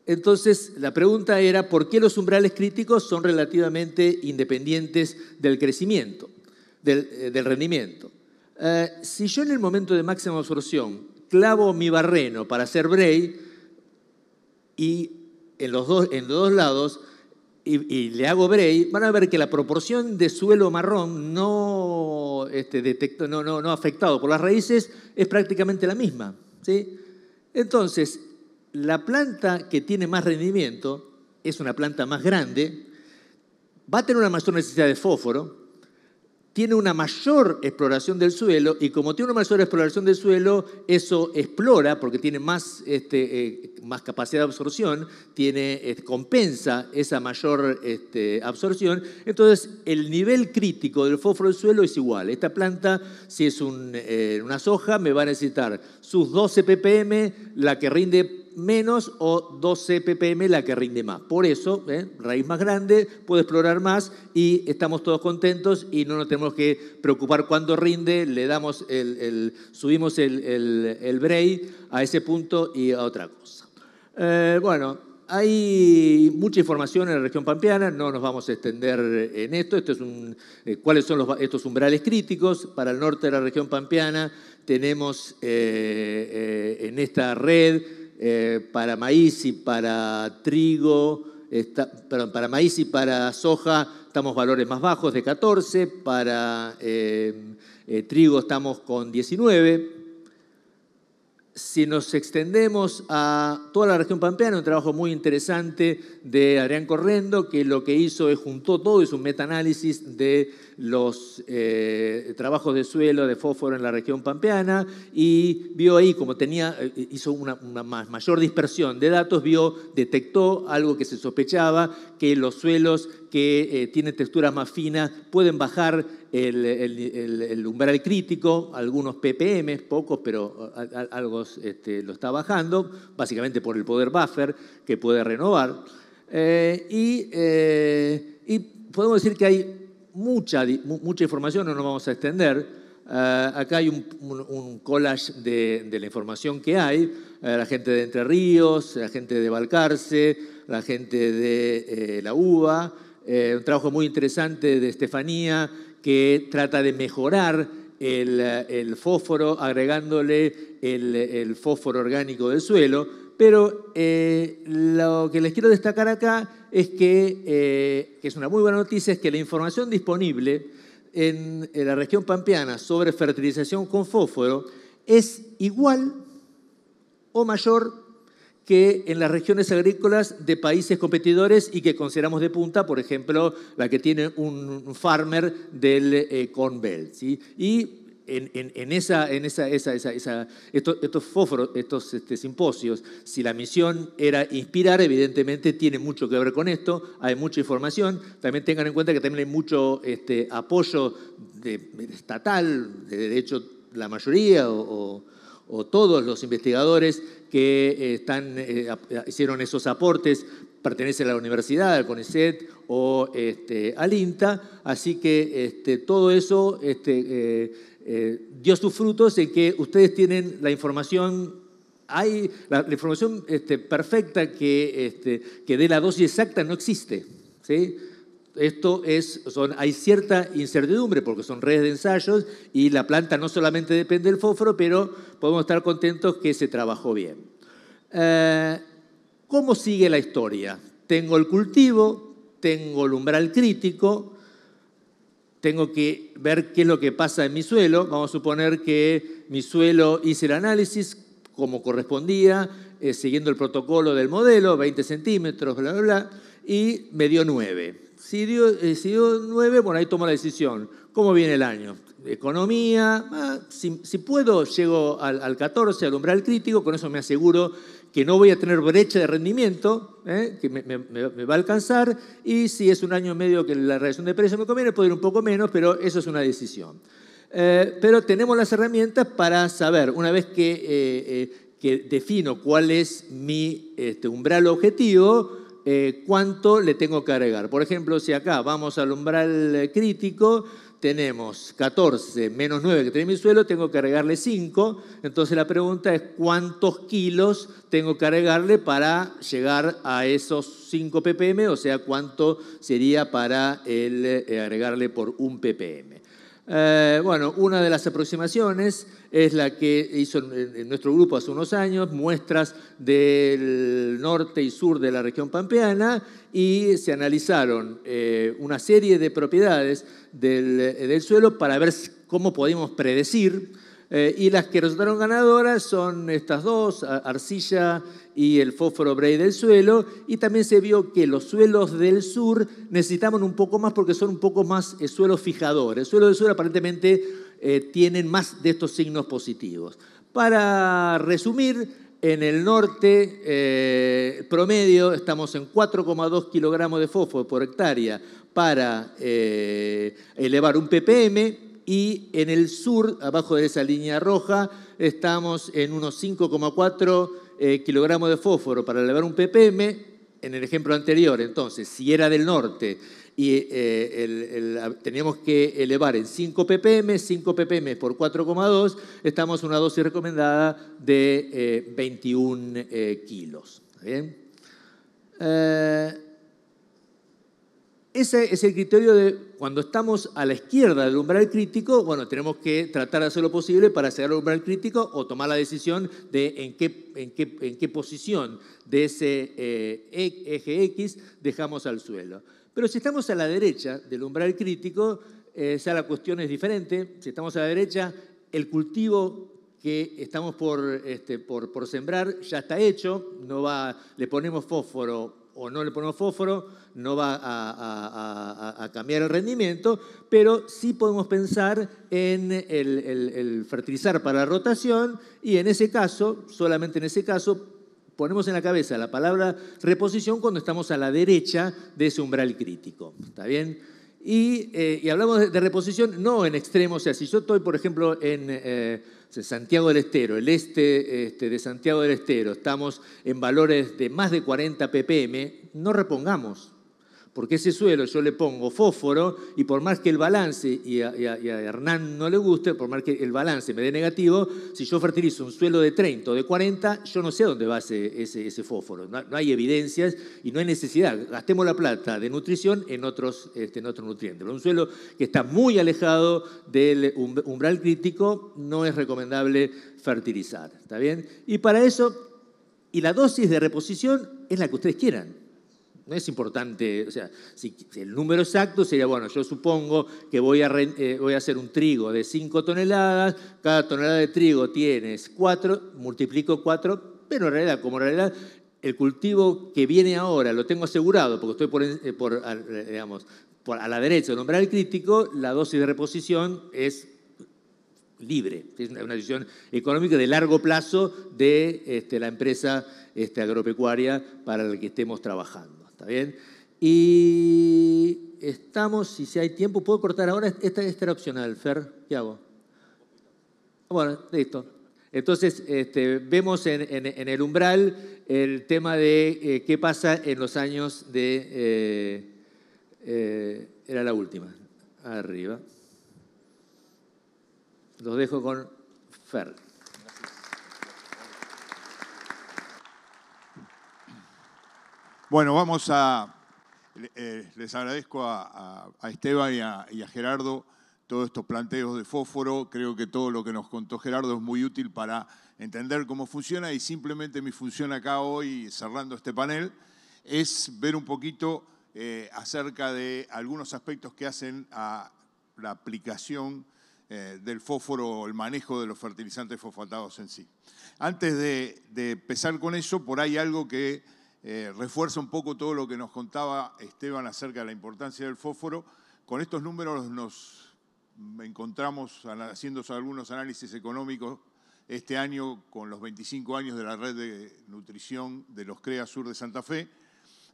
Entonces, la pregunta era, ¿por qué los umbrales críticos son relativamente independientes del crecimiento, del rendimiento? Si yo en el momento de máxima absorción clavo mi barreno para hacer bray y en los dos lados y le hago bray, van a ver que la proporción de suelo marrón no afectado por las raíces es prácticamente la misma, ¿sí? Entonces, la planta que tiene más rendimiento es una planta más grande, va a tener una mayor necesidad de fósforo, tiene una mayor exploración del suelo, y como tiene una mayor exploración del suelo, eso explora porque tiene más capacidad de absorción, compensa esa mayor absorción. Entonces, el nivel crítico del fósforo del suelo es igual. Esta planta, si es una soja, me va a necesitar sus 12 ppm, la que rinde menos, o 12 ppm la que rinde más. Por eso, raíz más grande, puede explorar más y estamos todos contentos y no nos tenemos que preocupar cuándo rinde, le damos subimos el bray a ese punto y a otra cosa. Bueno, hay mucha información en la región pampeana, no nos vamos a extender en esto. ¿Cuáles son estos umbrales críticos? Para el norte de la región pampeana tenemos en esta red para maíz y para trigo, para maíz y para soja estamos valores más bajos de 14, para trigo estamos con 19. Si nos extendemos a toda la región pampeana, un trabajo muy interesante de Adrián Correndo, que lo que hizo es juntó todo, hizo un metaanálisis de los trabajos de suelo de fósforo en la región pampeana y vio ahí, como hizo una mayor dispersión de datos, detectó algo que se sospechaba, que los suelos que tienen texturas más finas pueden bajar el umbral crítico, algunos ppm, pocos, pero algo lo está bajando, básicamente por el poder buffer que puede renovar. Y podemos decir que hay mucha información, no nos vamos a extender. Acá hay un collage de la información que hay. La gente de Entre Ríos, la gente de Balcarce, la gente de la UBA. Un trabajo muy interesante de Estefanía, que trata de mejorar el fósforo agregándole el fósforo orgánico del suelo. Pero lo que les quiero destacar acá es que es una muy buena noticia, es que la información disponible en la región pampeana sobre fertilización con fósforo es igual o mayor que en las regiones agrícolas de países competidores y que consideramos de punta, por ejemplo, la que tiene un farmer del Corn Belt, ¿sí? Y estos fósforos, estos simposios, si la misión era inspirar, evidentemente tiene mucho que ver con esto, hay mucha información. También tengan en cuenta que también hay mucho apoyo estatal, de hecho la mayoría o todos los investigadores que hicieron esos aportes pertenecen a la universidad, al CONICET o al INTA, así que todo eso dio sus frutos en que ustedes tienen la información, la información perfecta que dé la dosis exacta no existe, ¿sí? Hay cierta incertidumbre porque son redes de ensayos y la planta no solamente depende del fósforo, pero podemos estar contentos que se trabajó bien. ¿Cómo sigue la historia? Tengo el cultivo, tengo el umbral crítico, tengo que ver qué es lo que pasa en mi suelo. Vamos a suponer que mi suelo hice el análisis como correspondía, siguiendo el protocolo del modelo, 20 centímetros, bla, bla, bla, y me dio 9. Si dio 9, bueno, ahí tomo la decisión. ¿Cómo viene el año? Economía, si puedo, llego al 14, al umbral crítico, con eso me aseguro que no voy a tener brecha de rendimiento, que me va a alcanzar, y si es un año medio que la reacción de precio me conviene, puedo ir un poco menos, pero eso es una decisión. Pero tenemos las herramientas para saber, una vez que defino cuál es mi umbral objetivo, cuánto le tengo que agregar. Por ejemplo, si acá vamos al umbral crítico, tenemos 14 menos 9 que tiene mi suelo, tengo que agregarle 5. Entonces la pregunta es cuántos kilos tengo que agregarle para llegar a esos 5 ppm, o sea, cuánto sería para agregarle por 1 ppm. Bueno, una de las aproximaciones es la que hizo en nuestro grupo hace unos años, muestras del norte y sur de la región pampeana, y se analizaron una serie de propiedades del suelo para ver cómo podíamos predecir, y las que resultaron ganadoras son estas dos, arcilla y el fósforo Bray del suelo, y también se vio que los suelos del sur necesitaban un poco más porque son un poco más suelos fijadores. El suelo del sur aparentemente tienen más de estos signos positivos. Para resumir, en el norte promedio estamos en 4,2 kilogramos de fósforo por hectárea para elevar 1 ppm, y en el sur, abajo de esa línea roja, estamos en unos 5,4 kilogramos de fósforo para elevar 1 ppm. En el ejemplo anterior, entonces, si era del norte y teníamos que elevar en 5 ppm por 4,2, estamos en una dosis recomendada de 21 kilos. ¿Bien? Ese es el criterio de cuando estamos a la izquierda del umbral crítico. Bueno, tenemos que tratar de hacer lo posible para llegar al umbral crítico o tomar la decisión de en qué posición de ese eje X dejamos al suelo. Pero si estamos a la derecha del umbral crítico, ya la cuestión es diferente. Si estamos a la derecha, el cultivo que estamos por sembrar ya está hecho, le ponemos fósforo o no le ponemos fósforo, no va a cambiar el rendimiento, pero sí podemos pensar en el fertilizar para la rotación, y en ese caso, solamente en ese caso, ponemos en la cabeza la palabra reposición cuando estamos a la derecha de ese umbral crítico. ¿Está bien? Y hablamos de reposición no en extremos. O sea, si yo estoy, por ejemplo, en Santiago del Estero, el este de Santiago del Estero, estamos en valores de más de 40 ppm, no repongamos. Porque ese suelo yo le pongo fósforo y por más que el balance, y a Hernán no le guste, por más que el balance me dé negativo, si yo fertilizo un suelo de 30 o de 40, yo no sé a dónde va ese fósforo. No hay evidencias y no hay necesidad. Gastemos la plata de nutrición en otros nutrientes. Pero un suelo que está muy alejado del umbral crítico no es recomendable fertilizar. ¿Está bien? Y para eso, y la dosis de reposición es la que ustedes quieran. No es importante, o sea, si el número exacto sería, bueno, yo supongo que voy a hacer un trigo de 5 toneladas, cada tonelada de trigo tienes 4, multiplico 4, pero en realidad el cultivo que viene ahora lo tengo asegurado porque estoy a la derecha del umbral crítico, la dosis de reposición es libre. Es una decisión económica de largo plazo de la empresa agropecuaria para la que estemos trabajando. ¿Está bien? Y estamos, si hay tiempo, ¿puedo cortar ahora? Esta era opcional, Fer. ¿Qué hago? Bueno, listo. Entonces, vemos en el umbral el tema de qué pasa en los años de... era la última, arriba. Los dejo con Fer. Bueno, vamos a... les agradezco a Esteban y a Gerardo todos estos planteos de fósforo. Creo que todo lo que nos contó Gerardo es muy útil para entender cómo funciona, y simplemente mi función acá hoy, cerrando este panel, es ver un poquito acerca de algunos aspectos que hacen a la aplicación del fósforo, el manejo de los fertilizantes fosfatados en sí. Antes de empezar con eso, por ahí algo que refuerza un poco todo lo que nos contaba Esteban acerca de la importancia del fósforo. Con estos números nos encontramos haciendo algunos análisis económicos este año con los 25 años de la red de nutrición de los CREA Sur de Santa Fe,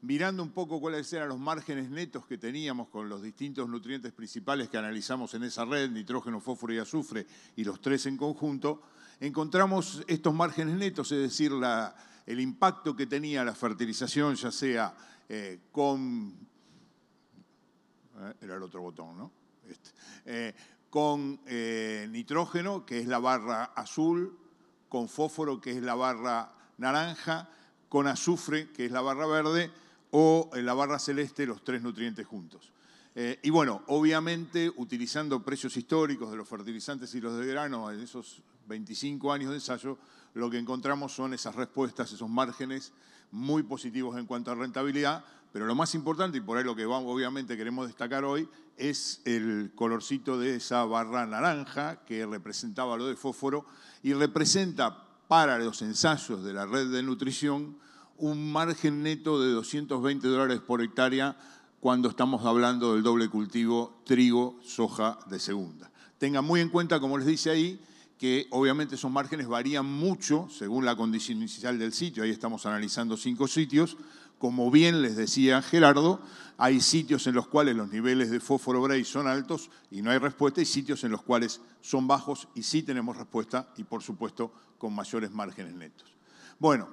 mirando un poco cuáles eran los márgenes netos que teníamos con los distintos nutrientes principales que analizamos en esa red, nitrógeno, fósforo y azufre, y los tres en conjunto. Encontramos estos márgenes netos, es decir, el impacto que tenía la fertilización, ya sea con... era el otro botón, ¿no? Con nitrógeno, que es la barra azul, con fósforo, que es la barra naranja, con azufre, que es la barra verde, o en la barra celeste, los tres nutrientes juntos. Y bueno, obviamente, utilizando precios históricos de los fertilizantes y los de grano en esos 25 años de ensayo, lo que encontramos son esas respuestas, esos márgenes muy positivos en cuanto a rentabilidad, pero lo más importante, y por ahí lo que obviamente queremos destacar hoy, es el colorcito de esa barra naranja que representaba lo de fósforo y representa para los ensayos de la red de nutrición un margen neto de $220 por hectárea cuando estamos hablando del doble cultivo trigo, soja de segunda. Tengan muy en cuenta, como les dice ahí, que obviamente esos márgenes varían mucho según la condición inicial del sitio. Ahí estamos analizando 5 sitios. Como bien les decía Gerardo, hay sitios en los cuales los niveles de fósforo Bray son altos y no hay respuesta, y sitios en los cuales son bajos y sí tenemos respuesta, y por supuesto con mayores márgenes netos. Bueno,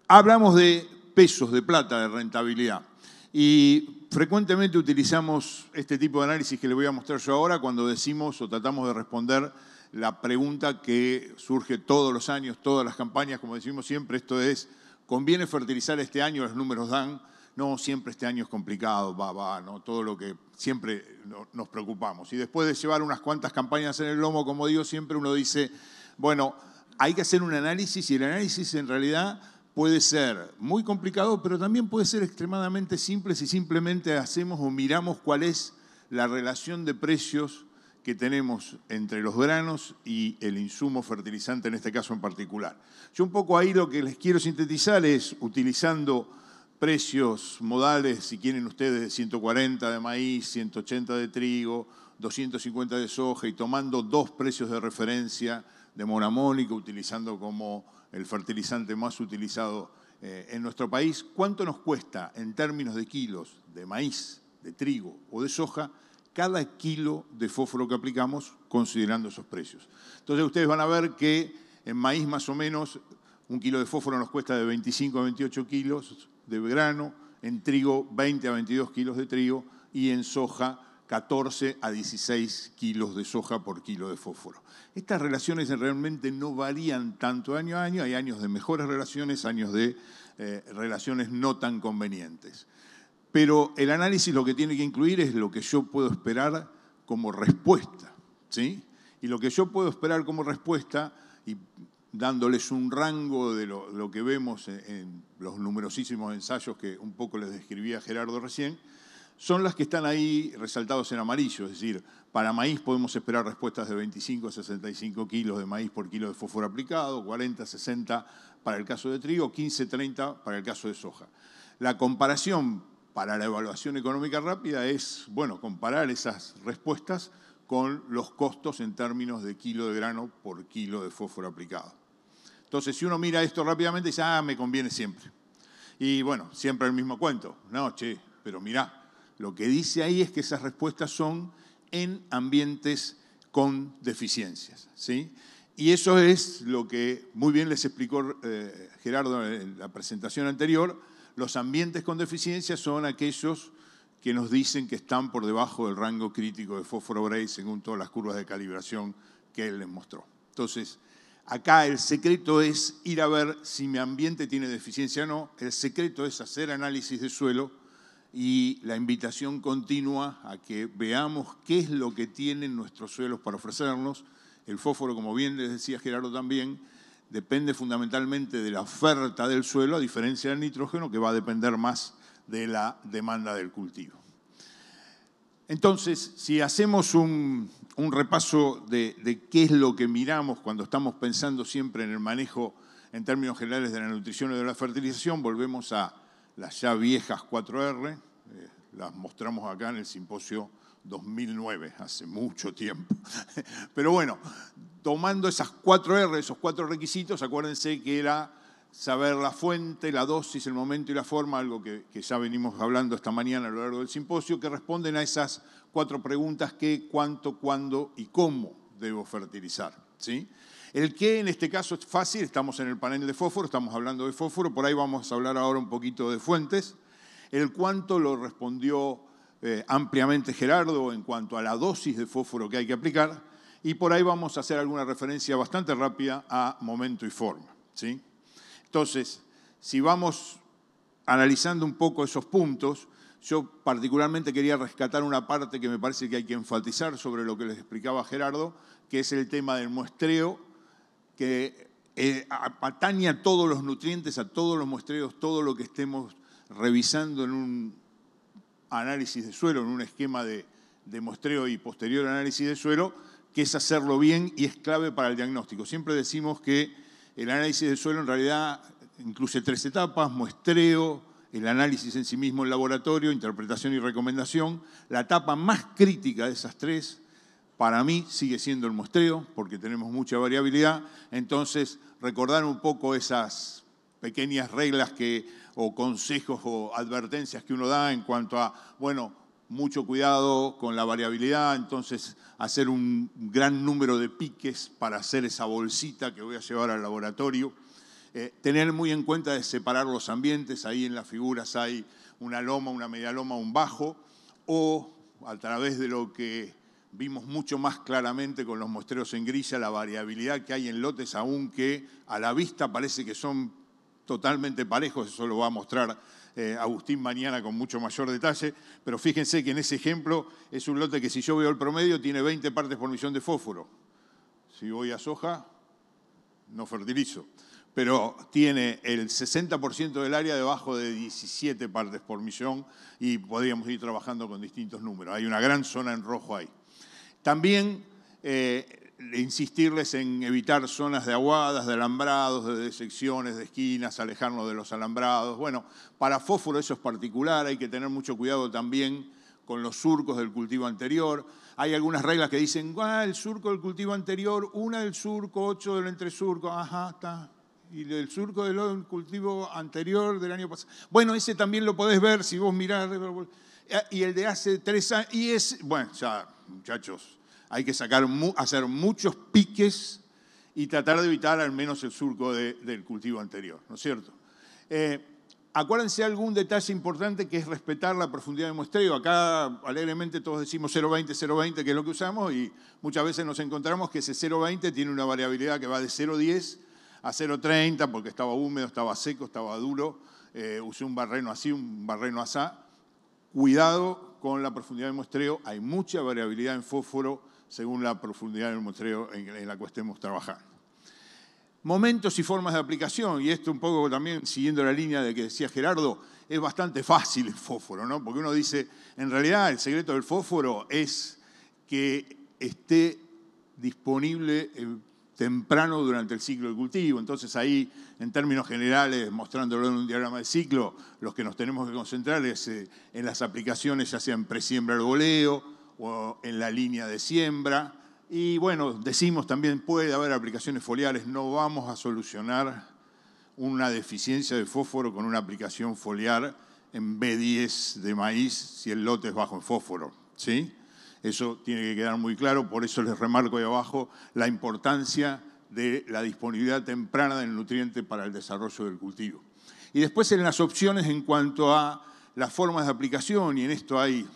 hablamos de pesos de plata, de rentabilidad, y frecuentemente utilizamos este tipo de análisis que les voy a mostrar yo ahora cuando decimos o tratamos de responder la pregunta que surge todos los años, todas las campañas, como decimos siempre, esto es: ¿conviene fertilizar este año? Los números dan. No, siempre este año es complicado, ¿no? Todo lo que siempre nos preocupamos. Y después de llevar unas cuantas campañas en el lomo, como digo, siempre uno dice, bueno, hay que hacer un análisis, y el análisis en realidad puede ser muy complicado, pero también puede ser extremadamente simple si simplemente hacemos o miramos cuál es la relación de precios que tenemos entre los granos y el insumo fertilizante, en este caso en particular. Yo un poco ahí lo que les quiero sintetizar es, utilizando precios modales, si quieren ustedes, de 140 de maíz, 180 de trigo, 250 de soja, y tomando 2 precios de referencia de monamónico, utilizando como el fertilizante más utilizado en nuestro país, ¿cuánto nos cuesta en términos de kilos de maíz, de trigo o de soja cada kilo de fósforo que aplicamos, considerando esos precios? Entonces ustedes van a ver que en maíz más o menos un kilo de fósforo nos cuesta de 25 a 28 kilos de grano, en trigo 20 a 22 kilos de trigo, y en soja 14 a 16 kilos de soja por kilo de fósforo. Estas relaciones realmente no varían tanto año a año, hay años de mejores relaciones, años de relaciones no tan convenientes. Pero el análisis lo que tiene que incluir es lo que yo puedo esperar como respuesta, ¿sí? Y lo que yo puedo esperar como respuesta, y dándoles un rango de lo que vemos en los numerosísimos ensayos que un poco les describía Gerardo recién, son las que están ahí resaltados en amarillo. Es decir, para maíz podemos esperar respuestas de 25 a 65 kilos de maíz por kilo de fósforo aplicado, 40 a 60 para el caso de trigo, 15 a 30 para el caso de soja. La comparación para la evaluación económica rápida es, bueno, comparar esas respuestas con los costos en términos de kilo de grano por kilo de fósforo aplicado. Entonces, si uno mira esto rápidamente, dice, me conviene siempre. Y bueno, siempre el mismo cuento. No, pero mirá, lo que dice ahí es que esas respuestas son en ambientes con deficiencias, ¿sí? Y eso es lo que muy bien les explicó Gerardo en la presentación anterior. Los ambientes con deficiencias son aquellos que nos dicen que están por debajo del rango crítico de fósforo Bray según todas las curvas de calibración que él les mostró. Entonces, acá el secreto es ir a ver si mi ambiente tiene deficiencia o no. El secreto es hacer análisis de suelo y la invitación continua a que veamos qué es lo que tienen nuestros suelos para ofrecernos. El fósforo, como bien les decía Gerardo también, depende fundamentalmente de la oferta del suelo, a diferencia del nitrógeno, que va a depender más de la demanda del cultivo. Entonces, si hacemos un repaso de qué es lo que miramos cuando estamos pensando siempre en el manejo en términos generales de la nutrición y de la fertilización, volvemos a las ya viejas 4R, las mostramos acá en el simposio 2009, hace mucho tiempo. Pero bueno, tomando esas 4R, esos 4 requisitos, acuérdense que era saber la fuente, la dosis, el momento y la forma, algo que ya venimos hablando esta mañana a lo largo del simposio, que responden a esas 4 preguntas: qué, cuánto, cuándo y cómo debo fertilizar, ¿sí? El qué en este caso es fácil, estamos en el panel de fósforo, estamos hablando de fósforo, por ahí vamos a hablar ahora un poquito de fuentes. El cuánto lo respondió ampliamente Gerardo en cuanto a la dosis de fósforo que hay que aplicar, y por ahí vamos a hacer alguna referencia bastante rápida a momento y forma, ¿sí? Entonces, si vamos analizando un poco esos puntos, yo particularmente quería rescatar una parte que me parece que hay que enfatizar sobre lo que les explicaba Gerardo, que es el tema del muestreo, que atañe a todos los nutrientes, a todos los muestreos, todo lo que estemos revisando en un análisis de suelo, en un esquema de muestreo y posterior análisis de suelo, que es hacerlo bien y es clave para el diagnóstico. Siempre decimos que el análisis de suelo en realidad incluye 3 etapas: muestreo, el análisis en sí mismo en laboratorio, interpretación y recomendación. La etapa más crítica de esas 3, para mí, sigue siendo el muestreo, porque tenemos mucha variabilidad. Entonces, recordar un poco esas pequeñas reglas o consejos o advertencias que uno da en cuanto a, bueno, mucho cuidado con la variabilidad, entonces hacer un gran número de piques para hacer esa bolsita que voy a llevar al laboratorio. Tener muy en cuenta de separar los ambientes. Ahí en las figuras hay una loma, una media loma, un bajo, o a través de lo que vimos mucho más claramente con los muestreos en grilla, la variabilidad que hay en lotes, aunque a la vista parece que son totalmente parejos. Eso lo va a mostrar Agustín mañana con mucho mayor detalle, pero fíjense que en ese ejemplo es un lote que, si yo veo el promedio, tiene 20 partes por millón de fósforo. Si voy a soja, no fertilizo, pero tiene el 60% del área debajo de 17 partes por millón y podríamos ir trabajando con distintos números. Hay una gran zona en rojo ahí. También insistirles en evitar zonas de aguadas, de alambrados, de secciones, de esquinas, alejarnos de los alambrados. Bueno, para fósforo eso es particular, hay que tener mucho cuidado también con los surcos del cultivo anterior. Hay algunas reglas que dicen, el surco del cultivo anterior, 1 del surco, 8 del entresurco, está. Y el surco del cultivo anterior del año pasado. Bueno, ese también lo podés ver si vos mirás. Y el de hace 3 años, y es, bueno, ya, muchachos, hay que hacer muchos piques y tratar de evitar al menos el surco del cultivo anterior, ¿no es cierto? Acuérdense algún detalle importante, que es respetar la profundidad de muestreo. Acá alegremente todos decimos 0,20, 0,20, que es lo que usamos, y muchas veces nos encontramos que ese 0,20 tiene una variabilidad que va de 0,10 a 0,30, porque estaba húmedo, estaba seco, estaba duro. Usé un barreno así, un barreno asá. Cuidado con la profundidad de muestreo, hay mucha variabilidad en fósforo según la profundidad del muestreo en la que estemos trabajando. Momentos y formas de aplicación, y esto un poco también siguiendo la línea de que decía Gerardo, es bastante fácil el fósforo, ¿no? Porque uno dice, en realidad el secreto del fósforo es que esté disponible temprano durante el ciclo de cultivo. Entonces ahí, en términos generales, mostrándolo en un diagrama de ciclo, los que nos tenemos que concentrar es en las aplicaciones, ya sea en presiembra al goleo o en la línea de siembra. Y bueno, decimos también puede haber aplicaciones foliares. No vamos a solucionar una deficiencia de fósforo con una aplicación foliar en B10 de maíz si el lote es bajo en fósforo, ¿sí? Eso tiene que quedar muy claro, por eso les remarco ahí abajo la importancia de la disponibilidad temprana del nutriente para el desarrollo del cultivo. Y después en las opciones en cuanto a las formas de aplicación, y en esto hay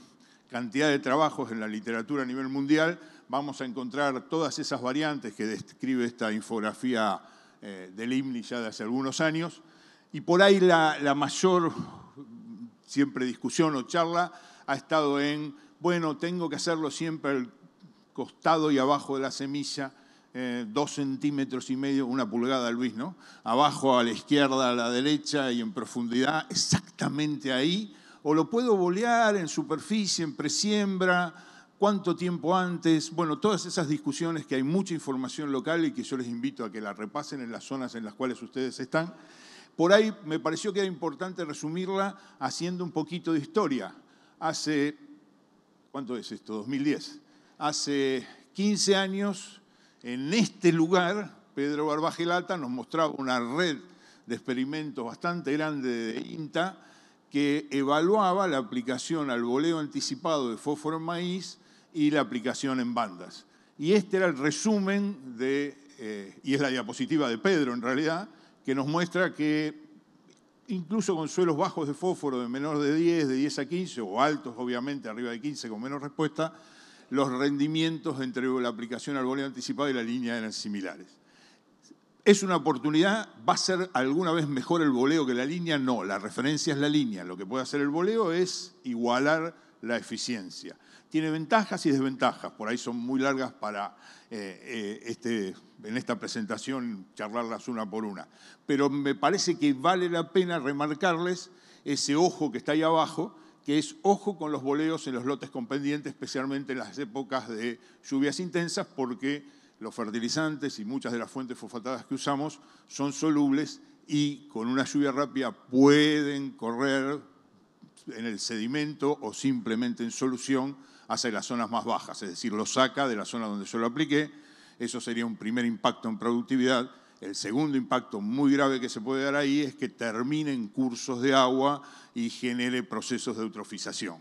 cantidad de trabajos en la literatura a nivel mundial, vamos a encontrar todas esas variantes que describe esta infografía del IMNI ya de hace algunos años. Y por ahí la mayor siempre discusión o charla ha estado en, bueno, tengo que hacerlo siempre al costado y abajo de la semilla, 2,5 centímetros, 1 pulgada, Luis, ¿no? Abajo, a la izquierda, a la derecha y en profundidad, exactamente ahí. O lo puedo bolear en superficie, en presiembra, cuánto tiempo antes. Bueno, todas esas discusiones que hay mucha información local y que yo les invito a que la repasen en las zonas en las cuales ustedes están. Por ahí me pareció que era importante resumirla haciendo un poquito de historia. Hace, ¿cuánto es esto? 2010. Hace 15 años, en este lugar, Pedro Barbagelata nos mostraba una red de experimentos bastante grande de INTA que evaluaba la aplicación al boleo anticipado de fósforo en maíz y la aplicación en bandas. Y este era el resumen y es la diapositiva de Pedro en realidad, que nos muestra que incluso con suelos bajos de fósforo de menor de 10 a 15, o altos obviamente, arriba de 15 con menos respuesta, los rendimientos entre la aplicación al boleo anticipado y la línea eran similares. ¿Es una oportunidad? ¿Va a ser alguna vez mejor el boleo que la línea? No, la referencia es la línea. Lo que puede hacer el boleo es igualar la eficiencia. Tiene ventajas y desventajas, por ahí son muy largas para en esta presentación charlarlas una por una. Pero me parece que vale la pena remarcarles ese ojo que está ahí abajo, que es ojo con los boleos en los lotes con pendiente, especialmente en las épocas de lluvias intensas, porque los fertilizantes y muchas de las fuentes fosfatadas que usamos son solubles y con una lluvia rápida pueden correr en el sedimento o simplemente en solución hacia las zonas más bajas, es decir, lo saca de la zona donde yo lo apliqué. Eso sería un primer impacto en productividad. El segundo impacto muy grave que se puede dar ahí es que termine en cursos de agua y genere procesos de eutrofización.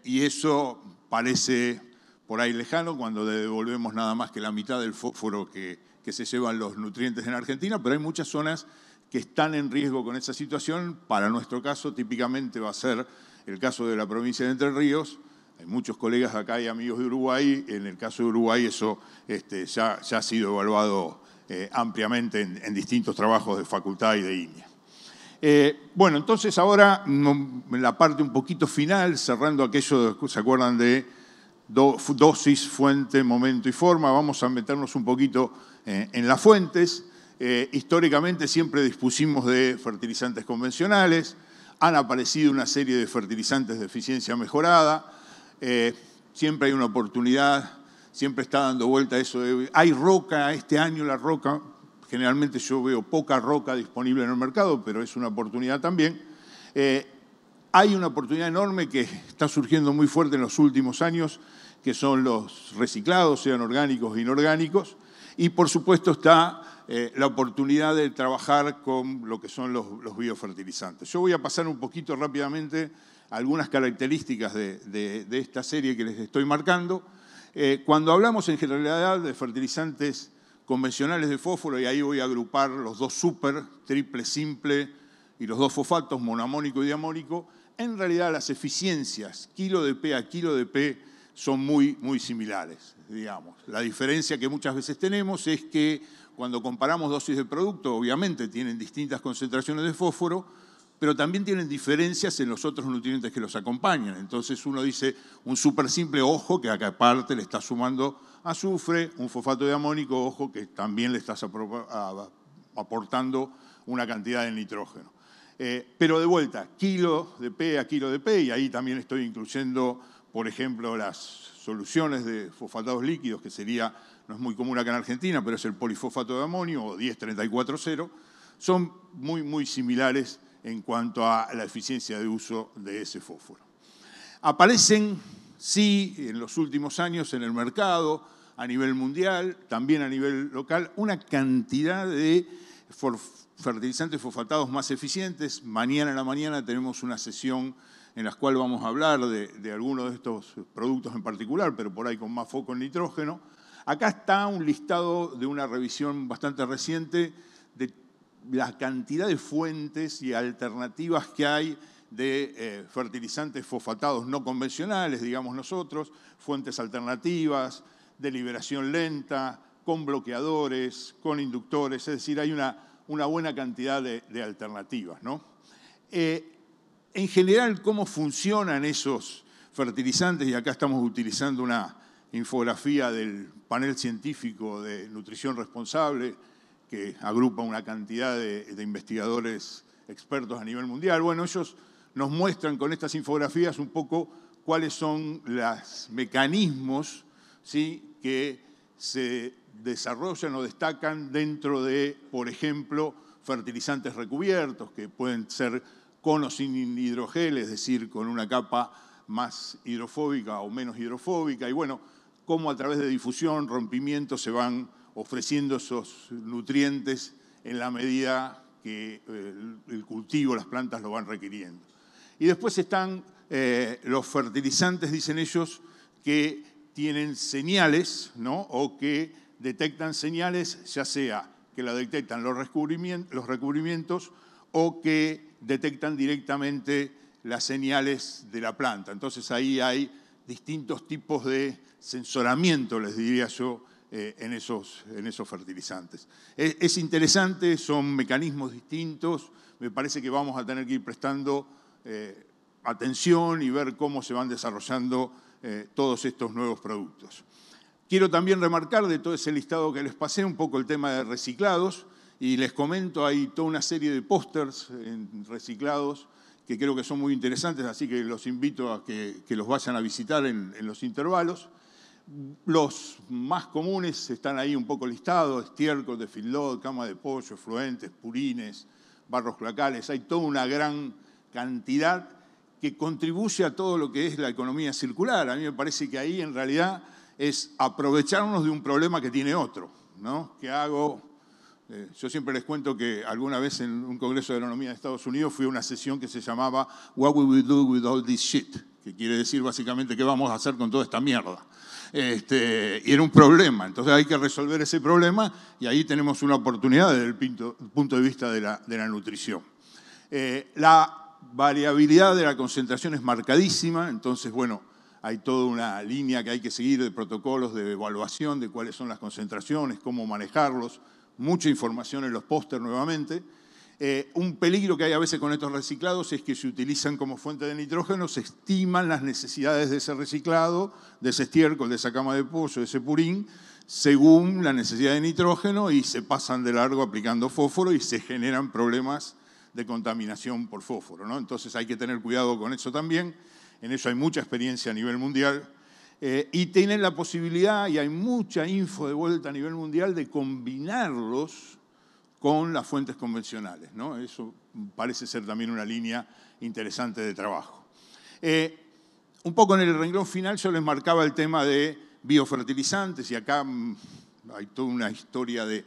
Y eso parece por ahí lejano cuando devolvemos nada más que la mitad del fósforo que se llevan los nutrientes en Argentina, pero hay muchas zonas que están en riesgo con esa situación. Para nuestro caso, típicamente va a ser el caso de la provincia de Entre Ríos. Hay muchos colegas acá y amigos de Uruguay. En el caso de Uruguay eso ya ha sido evaluado ampliamente en distintos trabajos de facultad y de INEA. Bueno, entonces ahora en la parte un poquito final, cerrando aquello, ¿se acuerdan de dosis, fuente, momento y forma? Vamos a meternos un poquito en las fuentes. Históricamente siempre dispusimos de fertilizantes convencionales. Han aparecido una serie de fertilizantes de eficiencia mejorada. Siempre hay una oportunidad, siempre está dando vuelta eso. Hay roca, este año la roca, generalmente yo veo poca roca disponible en el mercado, pero es una oportunidad también. Hay una oportunidad enorme que está surgiendo muy fuerte en los últimos años, que son los reciclados, sean orgánicos o inorgánicos. Y por supuesto está la oportunidad de trabajar con lo que son los biofertilizantes. Yo voy a pasar un poquito rápidamente algunas características de esta serie que les estoy marcando. Cuando hablamos en generalidad de fertilizantes convencionales de fósforo, y ahí voy a agrupar los dos super, triple, simple, y los dos fosfatos, monoamónico y diamónico, en realidad las eficiencias kilo de P a kilo de P son muy, muy similares, digamos. La diferencia que muchas veces tenemos es que cuando comparamos dosis de producto, obviamente tienen distintas concentraciones de fósforo, pero también tienen diferencias en los otros nutrientes que los acompañan. Entonces uno dice, un súper simple, ojo, que acá aparte le está sumando azufre, un fosfato de amónico, ojo, que también le estás aportando una cantidad de nitrógeno. Pero de vuelta, kilo de P a kilo de P, y ahí también estoy incluyendo, por ejemplo, las soluciones de fosfatados líquidos, que sería, no es muy común acá en Argentina, pero es el polifosfato de amonio, o 10-34-0, son muy, muy similares en cuanto a la eficiencia de uso de ese fósforo. Aparecen sí, en los últimos años en el mercado, a nivel mundial, también a nivel local, una cantidad de fertilizantes fosfatados más eficientes. Mañana en la mañana tenemos una sesión en la cual vamos a hablar de algunos de estos productos en particular, pero por ahí con más foco en nitrógeno. Acá está un listado de una revisión bastante reciente de la cantidad de fuentes y alternativas que hay de fertilizantes fosfatados no convencionales, digamos nosotros, fuentes alternativas, de liberación lenta, con bloqueadores, con inductores, es decir, hay una buena cantidad de alternativas, ¿no? En general, ¿cómo funcionan esos fertilizantes? Y acá estamos utilizando una infografía del panel científico de nutrición responsable, que agrupa una cantidad de investigadores expertos a nivel mundial. Bueno, ellos nos muestran con estas infografías un poco cuáles son los mecanismos, ¿sí?, que se desarrollan o destacan dentro de, por ejemplo, fertilizantes recubiertos, que pueden ser con o sin hidrogel, es decir, con una capa más hidrofóbica o menos hidrofóbica, y bueno, cómo a través de difusión, rompimiento, se van ofreciendo esos nutrientes en la medida que el cultivo, las plantas lo van requiriendo. Y después están los fertilizantes, dicen ellos, que tienen señales, ¿no?, o que detectan señales, ya sea que la detectan los recubrimientos o que detectan directamente las señales de la planta. Entonces ahí hay distintos tipos de sensoramiento, les diría yo, en esos fertilizantes. Es interesante, son mecanismos distintos, me parece que vamos a tener que ir prestando atención y ver cómo se van desarrollando todos estos nuevos productos. Quiero también remarcar de todo ese listado que les pasé un poco el tema de reciclados, y les comento, hay toda una serie de pósters reciclados que creo que son muy interesantes, así que los invito a que los vayan a visitar en los intervalos. Los más comunes están ahí un poco listados: estiércol de feedlot, cama de pollo, efluentes, purines, barros cloacales. Hay toda una gran cantidad que contribuye a todo lo que es la economía circular. A mí me parece que ahí en realidad es aprovecharnos de un problema que tiene otro, ¿no? ¿Qué hago? Yo siempre les cuento que alguna vez en un congreso de agronomía de Estados Unidos fui a una sesión que se llamaba What Will We Do With All This Shit? Que quiere decir básicamente qué vamos a hacer con toda esta mierda. Y era un problema, entonces hay que resolver ese problema, y ahí tenemos una oportunidad desde el punto de vista de la nutrición. La variabilidad de la concentración es marcadísima, entonces, bueno, hay toda una línea que hay que seguir de protocolos de evaluación de cuáles son las concentraciones, cómo manejarlos, mucha información en los pósters nuevamente. Un peligro que hay a veces con estos reciclados es que se utilizan como fuente de nitrógeno, se estiman las necesidades de ese reciclado, de ese estiércol, de esa cama de pollo, de ese purín, según la necesidad de nitrógeno, y se pasan de largo aplicando fósforo y se generan problemas de contaminación por fósforo, ¿no? Entonces hay que tener cuidado con eso también. En eso hay mucha experiencia a nivel mundial. Y tienen la posibilidad, y hay mucha info de vuelta a nivel mundial, de combinarlos con las fuentes convencionales, ¿no? Eso parece ser también una línea interesante de trabajo. Un poco en el renglón final yo les marcaba el tema de biofertilizantes, y acá hay toda una historia de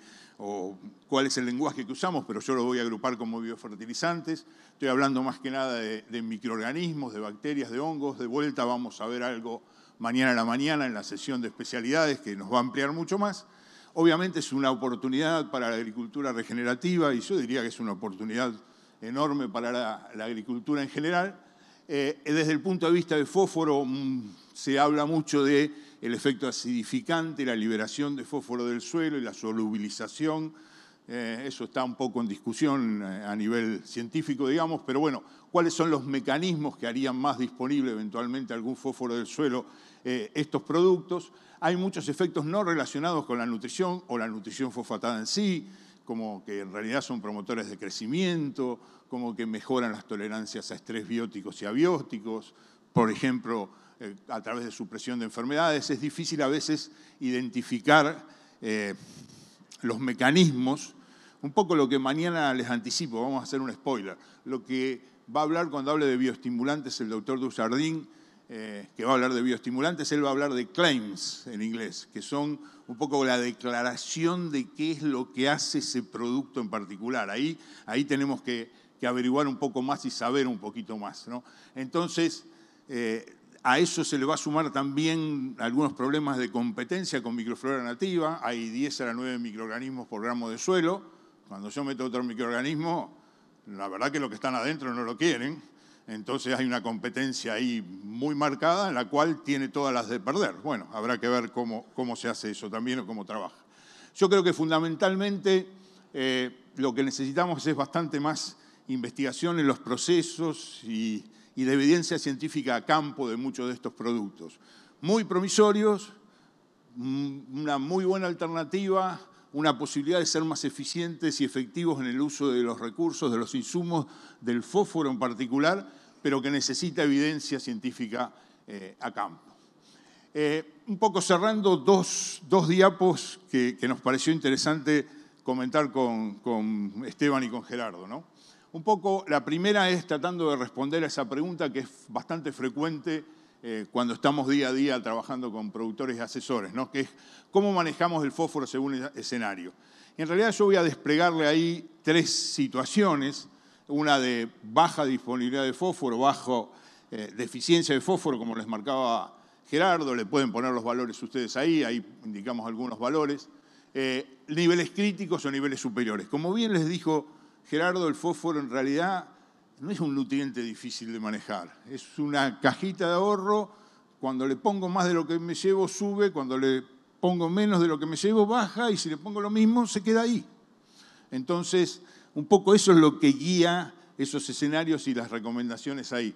cuál es el lenguaje que usamos, pero yo lo voy a agrupar como biofertilizantes. Estoy hablando más que nada de microorganismos, de bacterias, de hongos. De vuelta vamos a ver algo mañana a la mañana en la sesión de especialidades que nos va a ampliar mucho más. Obviamente es una oportunidad para la agricultura regenerativa, y yo diría que es una oportunidad enorme para la agricultura en general. Desde el punto de vista de fósforo, se habla mucho del efecto acidificante, la liberación de fósforo del suelo y la solubilización. Eso está un poco en discusión a nivel científico, digamos, pero bueno, ¿cuáles son los mecanismos que harían más disponible eventualmente algún fósforo del suelo estos productos? Hay muchos efectos no relacionados con la nutrición o la nutrición fosfatada en sí, como que en realidad son promotores de crecimiento, como que mejoran las tolerancias a estrés bióticos y abióticos, por ejemplo, a través de supresión de enfermedades. Es difícil a veces identificar los mecanismos. Un poco lo que mañana les anticipo, vamos a hacer un spoiler. Lo que va a hablar cuando hable de bioestimulantes el doctor Dujardin que va a hablar de bioestimulantes, él va a hablar de claims en inglés, que son un poco la declaración de qué es lo que hace ese producto en particular. Ahí tenemos que averiguar un poco más y saber un poquito más, ¿no? Entonces, a eso se le va a sumar también algunos problemas de competencia con microflora nativa. Hay 10 a la 9 microorganismos por gramo de suelo. Cuando yo meto otro microorganismo, la verdad que los que están adentro no lo quieren. Entonces hay una competencia ahí muy marcada en la cual tiene todas las de perder. Bueno, habrá que ver cómo se hace eso también o cómo trabaja. Yo creo que fundamentalmente lo que necesitamos es bastante más investigación en los procesos y de evidencia científica a campo de muchos de estos productos. Muy promisorios, una muy buena alternativa, una posibilidad de ser más eficientes y efectivos en el uso de los recursos, de los insumos, del fósforo en particular, pero que necesita evidencia científica a campo. Un poco cerrando, dos diapos que nos pareció interesante comentar con Esteban y con Gerardo, ¿no? Un poco, la primera es tratando de responder a esa pregunta que es bastante frecuente cuando estamos día a día trabajando con productores y asesores, ¿no? Que es cómo manejamos el fósforo según el escenario. En realidad yo voy a desplegarle ahí 3 situaciones, una de baja disponibilidad de fósforo, baja deficiencia de fósforo, como les marcaba Gerardo, le pueden poner los valores ustedes ahí indicamos algunos valores, niveles críticos o niveles superiores. Como bien les dijo Gerardo, el fósforo en realidad no es un nutriente difícil de manejar, es una cajita de ahorro. Cuando le pongo más de lo que me llevo, sube, cuando le pongo menos de lo que me llevo, baja, y si le pongo lo mismo, se queda ahí. Entonces, un poco eso es lo que guía esos escenarios y las recomendaciones ahí.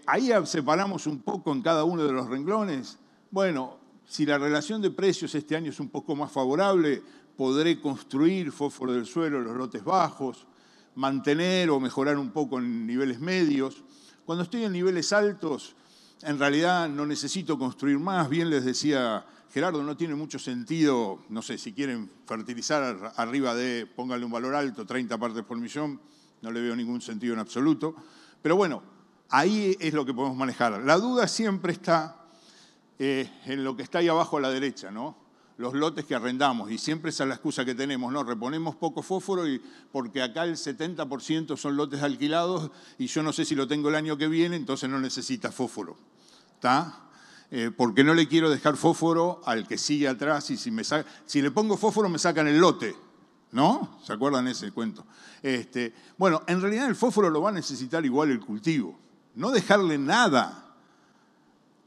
Ahí separamos un poco en cada uno de los renglones. Bueno, si la relación de precios este año es un poco más favorable, podré construir fósforo del suelo en los lotes bajos, mantener o mejorar un poco en niveles medios. Cuando estoy en niveles altos, en realidad no necesito construir más. Bien les decía Gerardo, no tiene mucho sentido, no sé, si quieren fertilizar arriba de, pónganle un valor alto, 30 partes por millón, no le veo ningún sentido en absoluto. Pero bueno, ahí es lo que podemos manejar. La duda siempre está en lo que está ahí abajo a la derecha, ¿no? Los lotes que arrendamos, y siempre esa es la excusa que tenemos, ¿no? Reponemos poco fósforo porque acá el 70% son lotes alquilados y yo no sé si lo tengo el año que viene, entonces no necesita fósforo, ¿está? Porque no le quiero dejar fósforo al que sigue atrás y si le pongo fósforo me sacan el lote, ¿no? ¿Se acuerdan de ese cuento? Bueno, en realidad el fósforo lo va a necesitar igual el cultivo. No dejarle nada,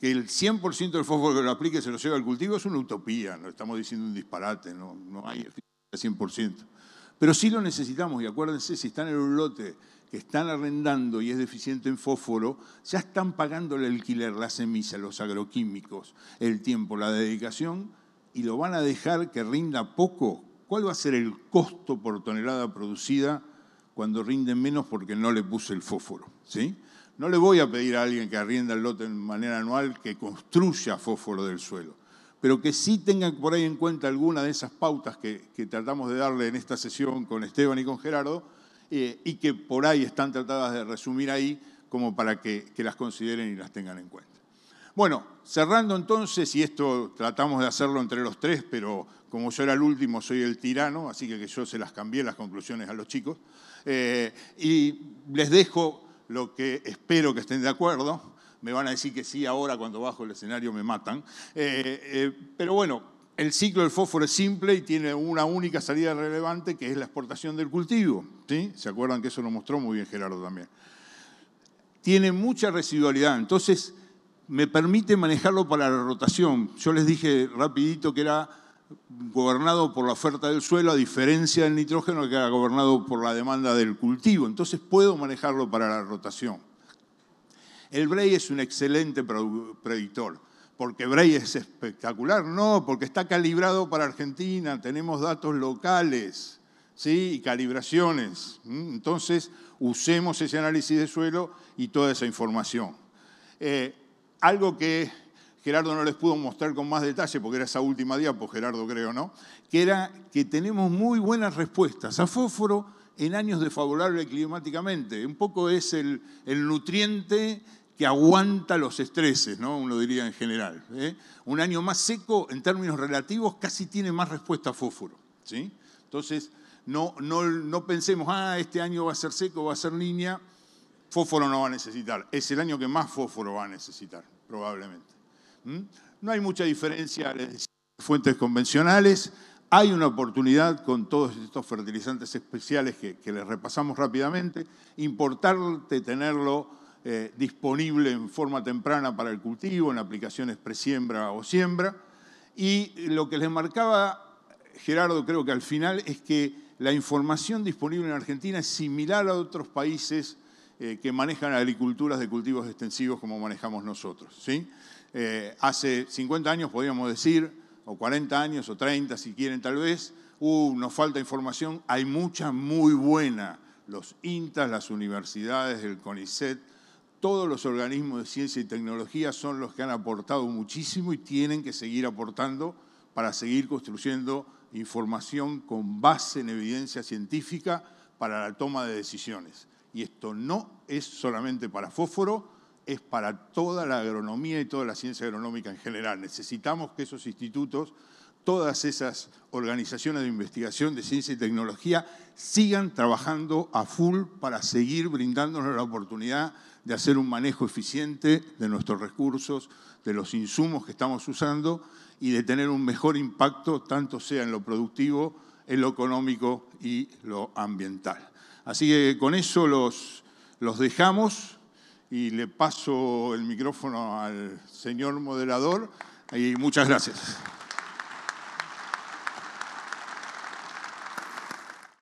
que el 100% del fósforo que lo aplique se lo lleva al cultivo, es una utopía, no estamos diciendo un disparate, no hay eficiencia 100%. Pero sí lo necesitamos, y acuérdense, si están en un lote que están arrendando y es deficiente en fósforo, ya están pagando el alquiler, la semilla, los agroquímicos, el tiempo, la dedicación, y lo van a dejar que rinda poco. ¿Cuál va a ser el costo por tonelada producida cuando rinden menos porque no le puse el fósforo? ¿Sí? No le voy a pedir a alguien que arrienda el lote de manera anual que construya fósforo del suelo, pero que sí tengan por ahí en cuenta alguna de esas pautas que tratamos de darle en esta sesión con Esteban y con Gerardo, y que por ahí están tratadas de resumir ahí como para que las consideren y las tengan en cuenta. Bueno, cerrando entonces, y esto tratamos de hacerlo entre los 3, pero como yo era el último, soy el tirano, así que yo se las cambié las conclusiones a los chicos, y les dejo lo que espero que estén de acuerdo. Me van a decir que sí ahora, cuando bajo el escenario me matan. Pero bueno, el ciclo del fósforo es simple y tiene una única salida relevante, que es la exportación del cultivo, ¿sí? ¿Se acuerdan que eso lo mostró muy bien Gerardo también? Tiene mucha residualidad, entonces me permite manejarlo para la rotación. Yo les dije rapidito que era gobernado por la oferta del suelo, a diferencia del nitrógeno, que era gobernado por la demanda del cultivo. Entonces puedo manejarlo para la rotación. El Brey es un excelente predictor. ¿Porque Brey es espectacular? No, porque está calibrado para Argentina, tenemos datos locales, ¿sí? Y calibraciones. Entonces, usemos ese análisis de suelo y toda esa información. Algo que Gerardo no les pudo mostrar con más detalle, porque era esa última diapo, Gerardo creo, ¿no? Que era que tenemos muy buenas respuestas a fósforo en años desfavorables climáticamente. Un poco es el nutriente que aguanta los estreses, ¿no? Uno diría en general. Un año más seco, en términos relativos, casi tiene más respuesta a fósforo, ¿sí? Entonces, no pensemos, este año va a ser seco, va a ser niña, fósforo no va a necesitar. Es el año que más fósforo va a necesitar, probablemente. No hay mucha diferencia en las fuentes convencionales. Hay una oportunidad con todos estos fertilizantes especiales que les repasamos rápidamente. Importante tenerlo disponible en forma temprana para el cultivo, en aplicaciones presiembra o siembra. Y lo que les marcaba Gerardo, creo que al final, es que la información disponible en Argentina es similar a otros países que manejan agriculturas de cultivos extensivos como manejamos nosotros, ¿sí? Hace 50 años, podríamos decir, o 40 años, o 30 si quieren tal vez, nos falta información, hay mucha muy buena. Los INTAs, las universidades, el CONICET, todos los organismos de ciencia y tecnología son los que han aportado muchísimo y tienen que seguir aportando para seguir construyendo información con base en evidencia científica para la toma de decisiones. Y esto no es solamente para fósforo, es para toda la agronomía y toda la ciencia agronómica en general. Necesitamos que esos institutos, todas esas organizaciones de investigación de ciencia y tecnología sigan trabajando a full para seguir brindándonos la oportunidad de hacer un manejo eficiente de nuestros recursos, de los insumos que estamos usando y de tener un mejor impacto, tanto sea en lo productivo, en lo económico y lo ambiental. Así que con eso los dejamos y le paso el micrófono al señor moderador y muchas gracias.